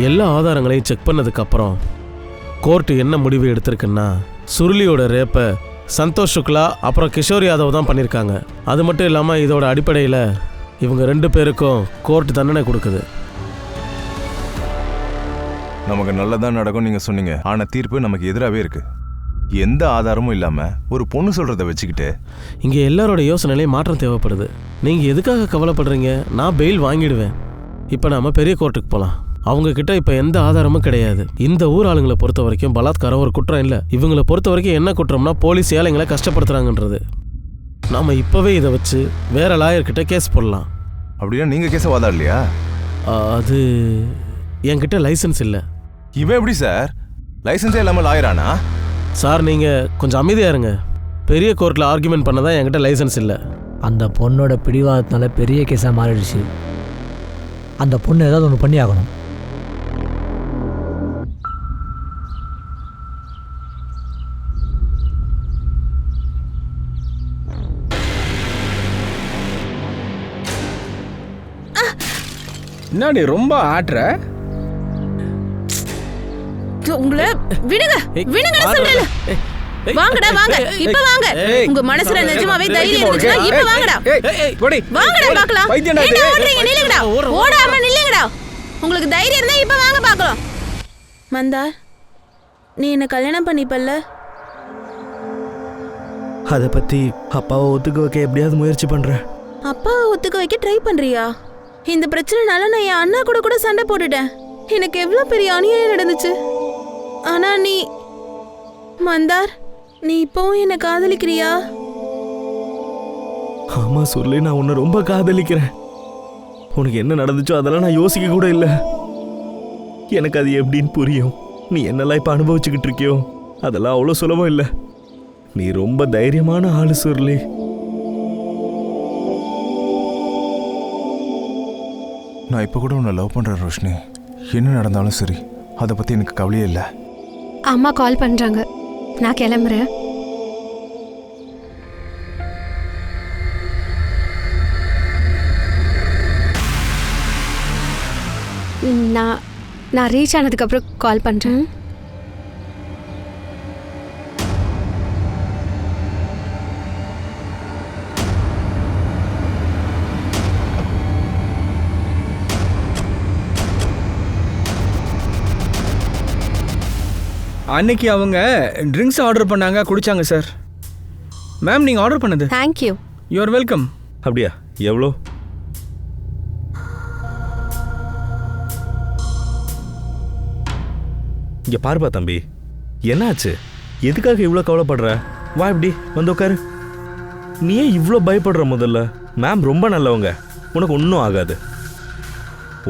எல்லா ஆதாரங்களையும் செக் பண்ணதுக்கு அப்புறம் கோர்ட்டு என்ன முடிவு எடுத்திருக்குன்னா, சுருளியோட ரேப்பை சந்தோஷ் சுக்லா அப்புறம் கிஷோர் யாதவ் தான் பண்ணியிருக்காங்க. அது மட்டும் இல்லாமல் இதோட அடிப்படையில் இவங்க 2 பேருக்கும் கோர்ட் தண்டனை கொடுக்குது. நமக்கு நல்லதான் நடக்கும் நீங்க சொன்னீங்க, ஆனா தீர்ப்பு நமக்கு எதிராகவே இருக்கு. எந்த ஆதாரமும் இல்லாம ஒரு பொண்ணு சொல்றதை வச்சுக்கிட்டு இங்கே எல்லாரோட யோசனையிலையும் மாற்றம் தேவைப்படுது. நீங்கள் எதுக்காக கவலைப்படுறீங்க? நான் பெயில் வாங்கிடுவேன். இப்போ நாம பெரிய கோர்ட்டுக்கு போகலாம். அவங்க கிட்ட இப்போ எந்த ஆதாரமும் கிடையாது. இந்த ஊர் ஆளுங்களை பொறுத்த வரைக்கும் பலாத்காரம் ஒரு குற்றம் இல்லை. இவங்களை பொறுத்த வரைக்கும் என்ன குற்றம்னா, போலீஸ் ஏழைங்களை கஷ்டப்படுத்துறாங்கன்றது. நாம இப்போவே இதை வச்சு வேற லாயர்கிட்ட கேஸ் போடலாம். அப்படின்னா நீங்க கேஸை வாதாடலையா? அது என்கிட்ட லைசன்ஸ் இல்லை. இவன் எப்படி சார் லைசன்ஸே இல்லாமல் லாயரானா? சார் நீங்கள் கொஞ்சம் அமைதியாக இருங்க. பெரிய கோர்ட்டில் ஆர்குமெண்ட் பண்ண தான் என்கிட்ட லைசன்ஸ் இல்லை. அந்த பொண்ணோட பிடிவாதத்தினால பெரிய கேஸாக மாறிடுச்சு. அந்த பொண்ணு ஏதாவது ஒன்று பண்ணி ஆகணும். என்ன நீ ரொம்ப ஆட்ற? உங்களை விடுங்க, விடுங்க சொல்றேன். வாங்கடா வாங்க இப்ப வாங்க. உங்க மனசுல நிஜமாவே தைரியம் இருந்துச்சுன்னா இப்ப வாங்கடா. வாங்கடா பார்க்கலாம். என்ன ஓடுறீங்க? நில்லுங்கடா. ஓடாம நில்லுங்கடா. உங்களுக்கு தைரியம் இருந்தா இப்ப வாங்க பார்க்கலாம். மந்தார், நீ என்ன கல்யாணம் பண்ணிப்பல்ல? அதை பத்தி அப்பாவை ஒத்துக்க வைக்க எப்படியாவது முயற்சி பண்றேன். அப்பாவை ஒத்துக்க வைக்க ட்ரை பண்றியா? இந்த பிரச்சனைனால நான் என் அண்ணா கூட சண்டை போட்டுட்டேன். எனக்கு எவ்வளவு பெரிய அநியாயம் நடந்துச்சு. ஆனா நீ மந்தார், நீ இப்பவும் என்ன காதலிக்கிறியா? ஆமா சொல்லி, நான் உன்னை ரொம்ப காதலிக்கிறேன். உனக்கு என்ன நடந்துச்சோ அதெல்லாம் நான் யோசிக்க கூட இல்லை. எனக்கு அது எப்படின்னு புரியும். நீ என்னெல்லாம் இப்ப அனுபவிச்சுக்கிட்டு இருக்கியோ அதெல்லாம் அவ்வளோ சுலபம் இல்லை. நீ ரொம்ப தைரியமான ஆளு சுருளி. நான் இப்போ கூட உன்னை லவ் பண்ணுறேன் ரோஷினி. என்ன நடந்தாலும் சரி, அதை பற்றி எனக்கு கவலையே இல்லை. அம்மா கால் பண்றாங்க, நான் கிளம்புறேன். நான் ரீச் ஆனதுக்கப்புறம் கால் பண்ணுறேன். அன்னைக்கு அவங்க ட்ரிங்க்ஸ் ஆர்டர் பண்ணாங்க, குடிச்சாங்க சார். மேம், நீங்கள் ஆர்டர் பண்ணது. தேங்க்யூ. You're welcome. அப்படியா? எவ்வளோ? இங்கே பாருப்பா தம்பி, என்னாச்சு? எதுக்காக இவ்வளோ கவலைப்படுற? வா இப்படி வந்து உட்காரு. நீ ஏன் இவ்வளோ பயப்படுற? முதல்ல மேம் ரொம்ப நல்லவங்க, உனக்கு ஒன்றும் ஆகாது.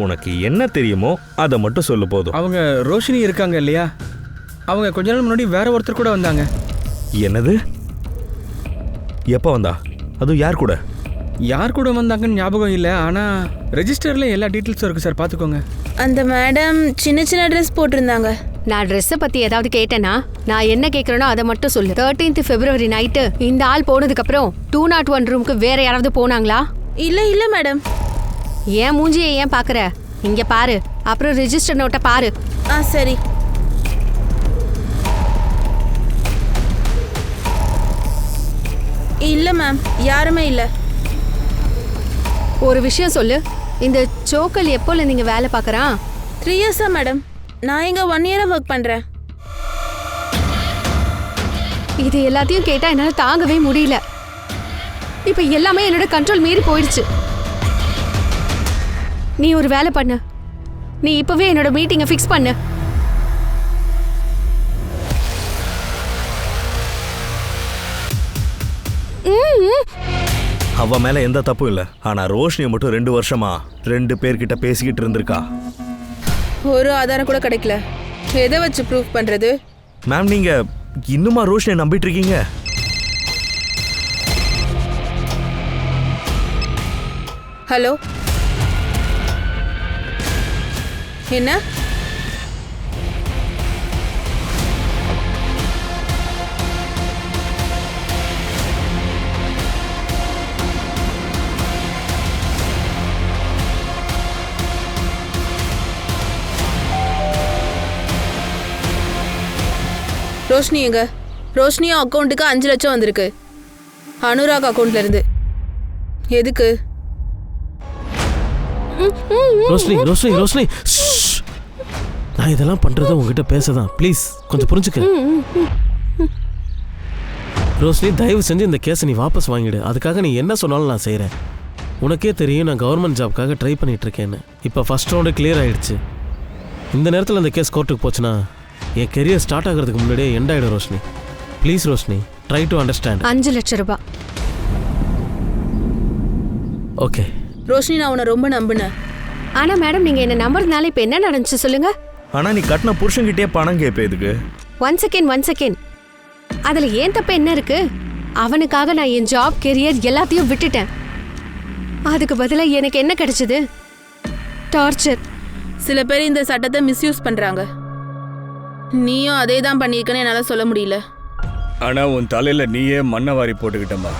உனக்கு என்ன தெரியுமோ அதை மட்டும் சொல்லு போதும். அவங்க ரோஷினி இருக்காங்க இல்லையா, அவங்க கொஞ்ச நாள் முன்னாடி வேற ஒருத்தர் கூட வந்தாங்க. என்னது? எப்போ வந்தா? அதுவும் யார் கூட? யார் கூட வந்தாங்கன்னு ஞாபகம் இல்லை, ஆனால் ரெஜிஸ்டரில் எல்லா டீட்டெயில்ஸும் இருக்குது சார், பார்த்துக்கோங்க. அந்த மேடம் சின்ன சின்ன ட்ரெஸ் போட்டிருந்தாங்க. நான் ட்ரெஸ்ஸை பற்றி ஏதாவது கேட்டேன்னா நான் என்ன கேட்குறேனோ அதை மட்டும் சொல்லு. 13th February நைட்டு இந்த ஆள் போனதுக்கப்புறம் 201 ரூமுக்கு வேற யாராவது போனாங்களா? இல்லை மேடம். ஏன் மூஞ்சியை ஏன் பார்க்குற? இங்கே பாரு, அப்புறம் ரெஜிஸ்டர் நோட்டை பாரு. சரி. இல்லை மேம், யாருமே இல்லை. ஒரு விஷயம் சொல்லு, இந்த சோக்கல் எப்போல நீங்க வேலை பார்க்கறான்? 3 years மேடம். நான் இங்க 1 year ஒர்க் பண்றேன். இது எல்லாத்தையும் கேட்டா என்னால தாங்கவே முடியல. இப்ப எல்லாமே என்னோட கண்ட்ரோல் மீறி போயிடுச்சு. நீ ஒரு வேலை பண்ணு, நீ இப்பவே என்னோட மீட்டிங்கை ஃபிக்ஸ் பண்ணு. அவ மேல எந்த தப்பும் இல்லை. ஆனா ரோஷினியை மட்டும் 2 வருஷமா 2 பேர்கிட்ட பேசிக்கிட்டு இருந்திருக்கா. ஒரு ஆதாரம் கூட கிடைக்கல. எதை வச்சு ப்ரூஃப் பண்றது? மேம், நீங்க இன்னுமா ரோஷினியை நம்பிட்டு இருக்கீங்க? ஹலோ, என்ன? ரோஷினி எங்க? ரோஷினியும் அக்கௌண்ட்டுக்கு 5 லட்சம் வந்திருக்கு, அனுராக் அக்கௌண்ட்ல இருந்து. எதுக்கு? ரோஷினி ரோஷினி ரோஷினி, நான் இதெல்லாம் பண்றது உங்ககிட்ட பேசதான். ப்ளீஸ் கொஞ்சம் புரிஞ்சுக்க. ரோஷினி, தயவு செஞ்சு இந்த கேஸை நீ வாபஸ் வாங்கிடு. அதுக்காக நீ என்ன சொன்னாலும் நான் செய்கிறேன். உனக்கே தெரியும் நான் கவர்மெண்ட் ஜாப்காக ட்ரை பண்ணிட்டு இருக்கேன்னு. இப்போ ஃபர்ஸ்ட் ரவுண்டு கிளியர் ஆயிடுச்சு. இந்த நேரத்தில் இந்த கேஸ் கோர்ட்டுக்கு போச்சுன்னா என் கெரியர் ஸ்டார்ட் ஆகிறதுக்கு முன்னாடியே எண்ட் ஆகிடும். Roshini please, Roshini try to understand. 5 லட்சம் ரூபாய். ஓகே ரோஷினி, நான் உன்னை ரொம்ப நம்பினேன். ஆனா மேடம், நீங்க என்ன நம்புறதுனால இப்ப என்ன நடந்துச்சு சொல்லுங்க? ஆனா நீ கட்டின புருஷன்கிட்டே பணம் கேட்ப எதுக்கு? 1 செகண்ட். அதுல ஏன் தப்பு என்ன இருக்கு? அவனுக்காக நான் என் ஜாப், கெரியர் எல்லாத்தையும் விட்டுட்டேன். அதுக்கு பதிலா எனக்கு என்ன கிடைச்சது? டார்ச்சர். சில பேர் இந்த சட்டத்தை மிஸ்யூஸ் பண்றாங்க. நீயும் அதே தான் பண்ணியிருக்கன்னு என்னால சொல்ல முடியல. ஆனா உன் தலையில நீயே மண்ணை வாரி போட்டுக்கிட்டம்மா.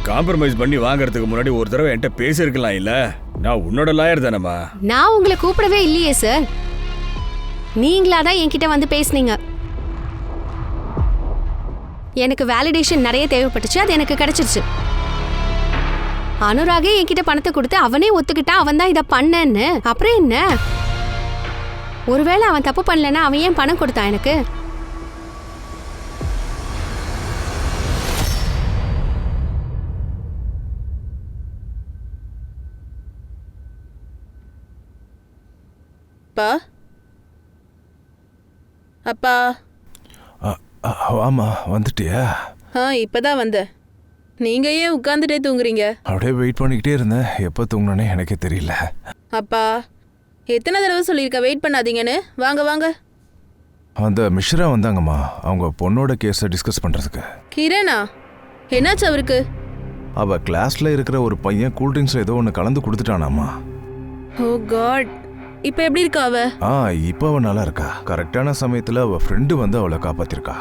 காம்ப்ரமைஸ் பண்ணி வாங்குறதுக்கு முன்னாடி ஒரு தடவை என்கிட்ட பேசியிருக்கலாம் இல்ல? நான் உன்னோட லாயர் தானம்மா. நான் உங்களை கூப்பிடவே இல்லையே சார், நீங்களா தான் என்கிட்ட வந்து பேசுனீங்க. எனக்கு வேலிடேஷன் நிறைய தேவைப்பட்டுச்சு, அது எனக்கு கிடைச்சிருச்சு. அனுராகே என்கிட்ட பணத்தை கொடுத்து அவனே ஒத்துக்கிட்டா அவன் தான் இதை பண்ணேன்னு. அப்புறம் என்ன? ஒருவேளை அவன் தப்பு பண்ணலன்னா அவன் ஏன் பணம் கொடுத்தான் எனக்கு? அப்பா அப்பா. ஆமா, வந்துட்டியா? இப்பதான் வந்தேன். நீங்க ஏன் உட்கார்ந்துட்டே தூங்குறீங்க? அப்படியே வெயிட் பண்ணிக்கிட்டே இருந்தேன். எப்போ தூங்கினே எனக்கே தெரியல. அப்பா, எத்தனை தடவை சொல்லியிருக்க வெயிட் பண்ணாதீங்கன்னு? வாங்க வாங்க. அந்த மிஸ்ரா வந்தாங்கம்மா, அவங்க பொண்ணோட கேஸை டிஸ்கஸ் பண்றதுக்கு. கிரணா, என்னாச்சு அவருக்கு? அவ கிளாஸ்ல இருக்கிற ஒரு பையன் கூல்ட்ரிங்க்ஸ் ஏதோ ஒன்று கலந்து கொடுத்துட்டானாமா. ஓ காட், இப்ப எப்படி இருக்கா அவ? இப்போ அவ நல்லா இருக்கா. கரெக்டான சமயத்துல அவ ஃப்ரெண்டு வந்து அவளை காப்பாத்திருக்கா.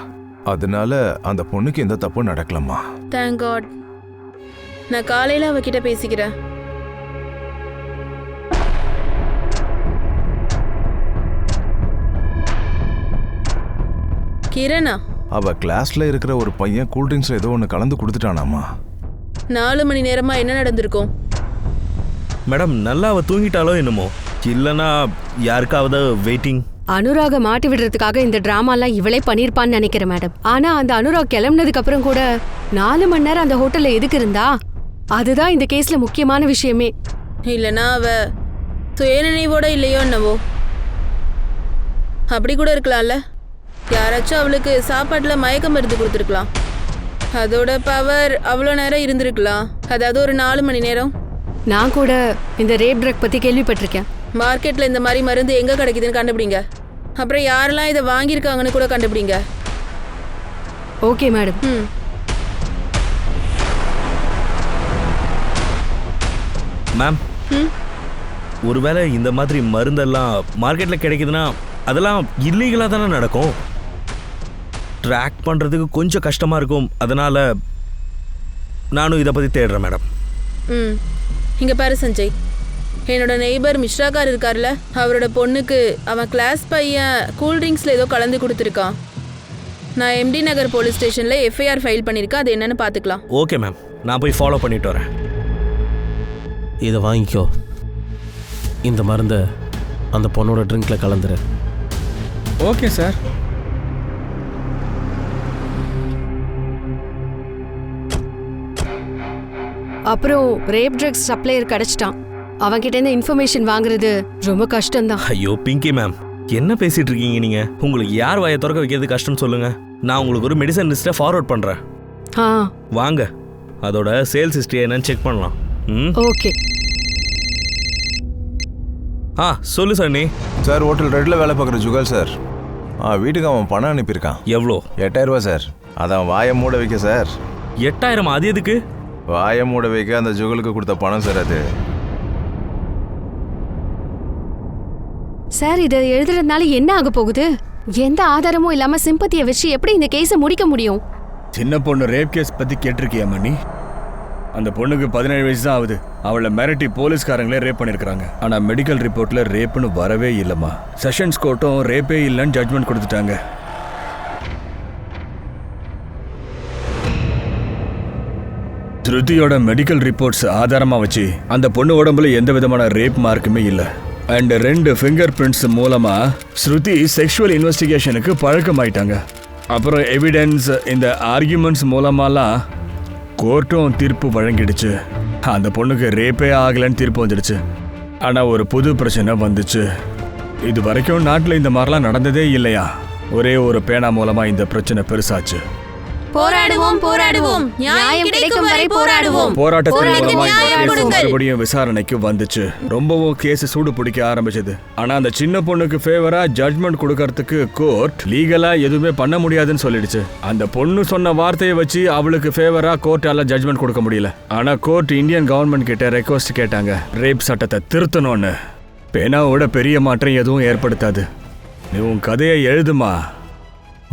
அதனால அந்த பொண்ணுக்கு எந்த தப்பும் நடக்கலம்மா. Thank God. நான் காலையில அவகிட்ட பேசிக்கிறேன். கிரணா, அவ கிளாஸ்ல இருக்கிற ஒரு பையன் கூல்ட்ரிங்க்ஸ் ஏதோ ஒன்று கலந்து கொடுத்துட்டானாமா. 4 மணி நேரமா என்ன நடந்திருக்கும்? மேடம், நல்லா அவ தூங்கிட்டாலோ என்னமோ, இல்லைன்னா யாருக்காவது வெயிட்டிங். அனுராக மாட்டி விடுறதுக்காக இந்த டிராமாலாம் இவளே பண்ணிருப்பான்னு நினைக்கிறேன் மேடம். ஆனா அந்த அனுராக் கிளம்புனதுக்கு அப்புறம் கூட 4 மணி நேரம் அந்த ஹோட்டல்ல எதுக்கு இருந்தா? அதுதான் இந்த கேஸ்ல முக்கியமான விஷயமே. இல்லனா அவ சுயநினைவோட இல்லையோ என்னவோ. அப்படி கூட இருக்கலாம்ல. யாராச்சும் அவளுக்கு சாப்பாட்டுல மயக்க மருந்து கொடுத்துருக்கலாம். அதோட பவர் அவ்வளோ நேரம் இருந்திருக்கலாம். அதாவது ஒரு 4 மணி நேரம். நான் கூட இந்த ரேப் ட்ரக் பத்தி கேள்விப்பட்டிருக்கேன். மார்க்கெட்ல இந்த மாதிரி மருந்து எங்க கிடைக்குதுன்னு கண்டுபிடிங்க. அப்புறம் யாரெல்லாம் இதை வாங்கியிருக்காங்கன்னு கூட கண்டுபிடிங்க. Okay madam. மேம், ஒருவேளை இந்த மாதிரி மருந்தெல்லாம் மார்க்கெட்ல கிடைக்குதுன்னா அதெல்லாம் இல்லீகலா தானே நடக்கும். ட்ராக் பண்றதுக்கு கொஞ்சம் கஷ்டமா இருக்கும். அதனால நானும் இதை பத்தி தேடுறேன் மேடம். இங்க பாரு சஞ்சய், என்னோட நெய்பர் மிஸ்ராக்கார் இருக்கார்ல, அவரோட பொண்ணுக்கு அவன் கிளாஸ் பையன் கூல்ட்ரிங்க்ஸில் ஏதோ கலந்து கொடுத்துருக்கான். நான் எம்டி நகர் போலீஸ் ஸ்டேஷனில் எஃப்ஐஆர் ஃபைல் பண்ணியிருக்கேன். அது என்னன்னு பார்த்துக்கலாம். ஓகே மேம், நான் போய் ஃபாலோ பண்ணிட்டு வரேன். இதை வாங்கிக்கோ. இந்த மருந்தை அந்த பொண்ணோட ட்ரிங்க்ல கலந்துரு. Okay sir. அப்புறம் ரேப் ட்ரக்ஸ் சப்ளையர் கிடைச்சிட்டான். அவன்கிட்ட இருந்து இன்ஃபர்மேஷன் வாங்குறது ரொம்ப கஷ்டம்தான். ஐயோ பிங்கி மேம், என்ன பேசிட்டு இருக்கீங்க நீங்க? உங்களுக்கு யார் வாயை திறக்க வைக்கிறது கஷ்டம்னு சொல்லுங்க. நான் உங்களுக்கு ஒரு மெடிசன் லிஸ்ட்டை ஃபார்வர்ட் பண்றேன். வாங்க, அதோட சேல்ஸ் ஹிஸ்டரி என்னன்னு செக் பண்ணலாம். ஓகே. சொல்லு சார். நீ சார், ஹோட்டல் ரெட்டில் வேலை பார்க்குற ஜுகல் சார். வீட்டுக்கு அவன் பணம் அனுப்பியிருக்கான். எவ்வளோ? 8000 ரூபா சார். அதான் வாயை மூட வைக்க சார். 8000? அது எதுக்கு? வாயை மூட வைக்க அந்த ஜுகலுக்கு கொடுத்த பணம் சார் அது. சார், இதை எழுதுறதுனால என்ன ஆக போகுது? எந்த ஆதாரமும் இல்லாம சிம்பத்தியை வச்சு எப்படி இந்த கேஸை முடிக்க முடியும்? சின்ன பொண்ணு ரேப் கேஸ் பத்தி கேட்டிருக்கியா மணி? அந்த பொண்ணுக்கு 17 வயசு தான் ஆகுது. அவளை மிரட்டி போலீஸ்காரங்களே ரேப் பண்ணிருக்காங்க. ஆனா மெடிக்கல் ரிப்போர்ட்ல ரேப்னு வரவே இல்லைம்மா. செஷன்ஸ் கோர்ட்டும் ரேப்பே இல்லைன்னு ஜட்மெண்ட் கொடுத்துட்டாங்க. ஸ்ருதியோட மெடிக்கல் ரிப்போர்ட்ஸ் ஆதாரமா வச்சு அந்த பொண்ணு உடம்புல எந்த விதமான ரேப் மார்க்குமே இல்லை. அண்ட் 2 ஃபிங்கர் பிரிண்ட்ஸ் மூலமா ஸ்ருதி செக்ஷுவல் இன்வெஸ்டிகேஷனுக்கு பழக்கமாயிட்டாங்க. அப்புறம் எவிடன்ஸ், இந்த ஆர்கியூமெண்ட்ஸ் மூலமாலாம் கோர்ட்டும் தீர்ப்பு வழங்கிடுச்சு. அந்த பொண்ணுக்கு ரேப்பே ஆகலைன்னு தீர்ப்பு வந்துடுச்சு. ஆனால் ஒரு புது பிரச்சனை வந்துச்சு. இது வரைக்கும் நாட்டில் இந்த மாதிரிலாம் நடந்ததே இல்லையா. ஒரே ஒரு பேனா மூலமா இந்த பிரச்சனை பெருசாச்சு. போராடுவோம் போராடுவோம், நியாயம் கிடைக்கும் வரை போராடுவோம். போராட்டத்தின் மூலமா இந்த கேஸ் மறுபடியும் விசாரணைக்கு வந்துச்சு. ரொம்பவும் கேஸ் சூடு பிடிக்க ஆரம்பிச்சது. ஆனா அந்த சின்ன பொண்ணுக்கு ஃபேவரா ஜட்மெண்ட் கொடுக்கறதுக்கு கோர்ட் லீகலா எதுவுமே பண்ண முடியாதுன்னு சொல்லிடுச்சு. அந்த பொண்ணு சொன்ன வார்த்தையை வச்சு அவளுக்கு ஃபேவரா கோர்ட்டால ஜட்மெண்ட் கொடுக்க முடியல. ஆனா கோர்ட் இந்தியன் கவர்மெண்ட் கிட்ட ரெக்வஸ்ட் கேட்டாங்க, ரேப் சட்டத்தை திருத்தணும்னு. பேனாவோட பெரிய மாற்றம் எதுவும் ஏற்படுத்தாது. நீ உன் கதையை எழுதுமா,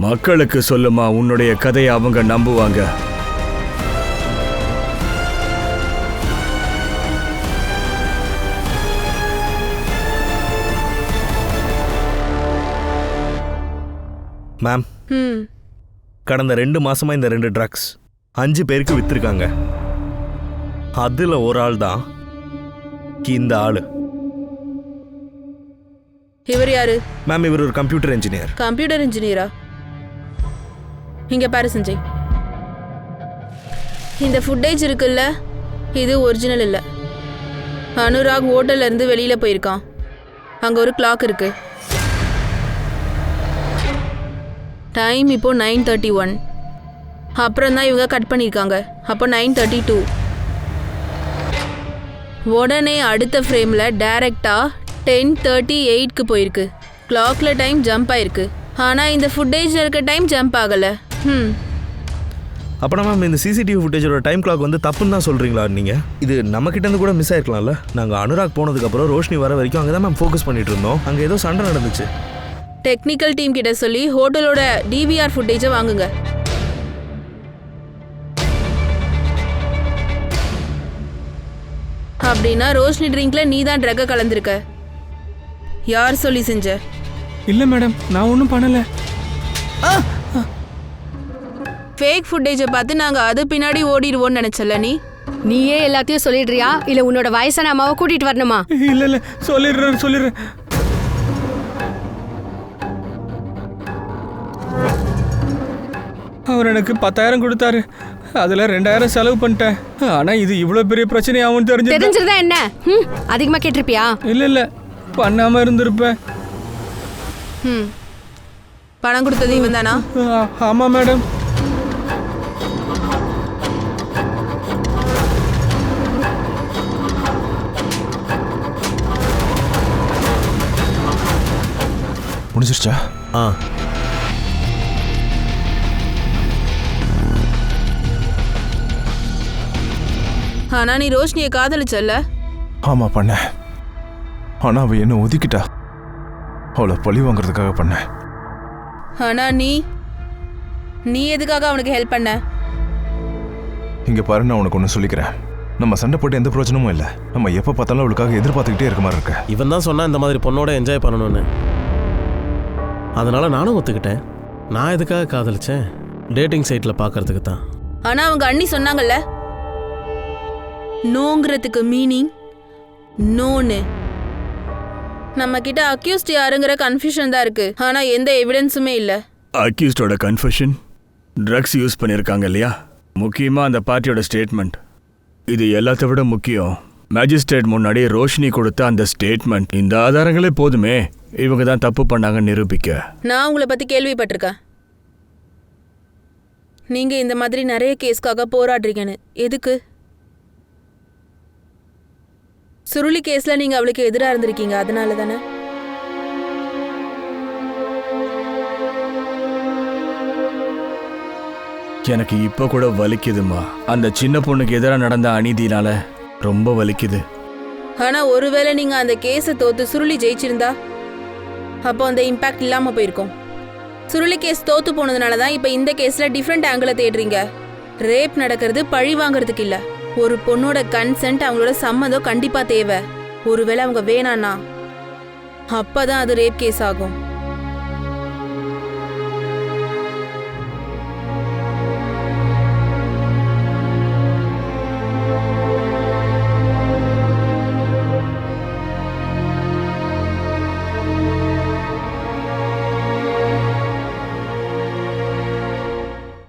மக்களுக்கு சொல்லுமா, உன்னுடைய கதையை அவங்க நம்புவாங்க. மேம், கடந்த 2 மாசமா இந்த 2 ட்ரக்ஸ் 5 பேருக்கு வித்திருக்காங்க. அதுல ஒரு ஆள் தான் இந்த ஆளு. இவர் யாரு? மேம் இவர் ஒரு கம்ப்யூட்டர் இன்ஜினியர். கம்ப்யூட்டர் இன்ஜினியரா? இங்க பாரு சஞ்சய், இந்த ஃபுட்டேஜ் இருக்குல்ல, இது ஒரிஜினல் இல்லை. அனுராக் ஹோட்டல்ல இருந்து வெளியில போயிருக்கான். அங்க ஒரு கிளாக் இருக்கு. டைம் இப்போ 9:31. அப்புறம் தான் இவங்க கட் பண்ணியிருக்காங்க. அப்போ 9:32. உடனே அடுத்த ஃப்ரேமில் டைரெக்டாக 10:38க்கு போயிருக்கு. கிளாக்ல டைம் ஜம்ப் ஆயிருக்கு. ஆனால் இந்த ஃபுட்டேஜில் இருக்க டைம் ஜம்ப் ஆகலை. அப்போ மேம் இந்த சிசிடிவி ஃபுட்டேஜோட டைம் கிளாக் வந்து தப்புன்னு தான் சொல்கிறீங்களா நீங்கள்? இது நம்மக்கிட்ட இருந்து கூட மிஸ் ஆயிருக்கலாம்ல. நாங்கள் அனுராக் போனதுக்கப்புறம் ரோஷினி வர வரைக்கும் அங்கே தான் மேம் ஃபோக்கஸ் பண்ணிட்டு இருந்தோம். அங்கே ஏதோ சண்டை நடந்துச்சு. டெக்னிக்கல் டீம் கிட்ட சொல்லி ஹோட்டலோட டிவிஆர் ஃபுட்டேஜை வாங்குங்க. அப்படின்னா ரோஷினி ட்ரிங்க்ல நீ தான் ட்ரக்கை கலந்துருக்க. யார் சொல்லி செஞ்ச? இல்லை மேடம், நான் ஒன்றும் பண்ணலை. ஃபேக் ஃபுட்டேஜை பார்த்து நாங்கள் அது பின்னாடி ஓடிடுவோன்னு நினைச்சல நீ? நீயே எல்லாத்தையும் சொல்லிடுறியா இல்ல உன்னோட வயசான அம்மாவை கூட்டிட்டு வரணுமா? இல்லை இல்லை, சொல்லிடுறேன். அவர் எனக்கு 10,000 கொடுத்தாரு. அதுல 2,000 செலவு பண்ணிட்டேன். ஆனா இது இவ்வளவு பெரிய பிரச்சனை ஆகும் தெரிஞ்சிருந்தா என்ன? அதிகமா கேட்டிருப்பியா? இல்ல பண்ணாம இருந்திருப்பேன். பணம் கொடுத்தது இவன் தானா? ஆமா மேடம். முடிஞ்சிருச்சா? ஆனா நீ ரோஷினியை காதலிச்சல்ல? ஆமா பண்ண. ஆனா அவ என்ன ஒதுக்கிட்டா. அவளை பழி வாங்குறதுக்காக பண்ண. ஆனா நீ எதுக்காக அவனுக்கு ஹெல்ப் பண்ண? இங்க பாரு, நான் உனக்கு ஒன்று சொல்லிக்கிறேன். நம்ம சண்டை போட்டு எந்த பிரச்சனமும் இல்லை. நம்ம எப்போ பார்த்தாலும் அவளுக்காக எதிர்பார்த்துக்கிட்டே இருக்க மாதிரி இருக்க. இவன் தான் சொன்னா இந்த மாதிரி பொண்ணோட என்ஜாய் பண்ணணும்னு. அதனால நானும் ஒத்துக்கிட்டேன். நான் எதுக்காக காதலிச்சேன்? டேட்டிங் சைட்டில் பார்க்கறதுக்கு தான். ஆனா அவங்க அண்ணி சொன்னாங்கல்ல, நோங்கிறதுக்கு மீனிங் நோன்னு. நம்ம கிட்ட அக்யூஸ்ட் யாருங்கிற கன்ஃபியூஷன் தான் இருக்கு. ஆனா எந்த எவிடன்ஸுமே இல்ல. அக்யூஸ்டோட கன்ஃபெஷன், ட்ரக்ஸ் யூஸ் பண்ணியிருக்காங்க இல்லையா, முக்கியமா அந்த பார்ட்டியோட ஸ்டேட்மெண்ட். இது எல்லாத்த விட முக்கியம். மேஜிஸ்ட்ரேட் முன்னாடி ரோஷினி கொடுத்த அந்த ஸ்டேட்மெண்ட். இந்த ஆதாரங்களே போதுமே இவங்க தான் தப்பு பண்ணாங்கன்னு நிரூபிக்க. நான் உங்களை பத்தி கேள்விப்பட்டிருக்கேன். நீங்க இந்த மாதிரி நிறைய கேஸ்க்காக போராடுறீங்கன்னு. எதுக்கு? சுருளி கேஸ்ல நீங்க அவளுக்கு எதிராக இருந்திருக்கீங்க, அதனால தானே? எனக்கு இப்ப கூட வலிக்குதுமா. அந்த சின்ன பொண்ணுக்கு எதிராக நடந்த அநீதினால ரொம்ப வலிக்குது. ஆனா ஒருவேளை நீங்க அந்த கேஸை தோத்து சுருளி ஜெயிச்சிருந்தா அப்போ அந்த இம்பாக்ட் இல்லாம போயிருக்கும். சுருளி கேஸ் தோத்து போனதுனால தான் இப்ப இந்த கேஸ்ல டிஃப்ரெண்ட் ஆங்கிள தேடுறீங்க. ரேப் நடக்கிறது பழி வாங்குறதுக்கு இல்ல. ஒரு பொண்ணோட கன்சென்ட், அவங்களோட சம்மதம் கண்டிப்பா தேவை. ஒருவேளை அவங்க வேணான்னா அப்பதான் அது ரேப் கேஸ் ஆகும்.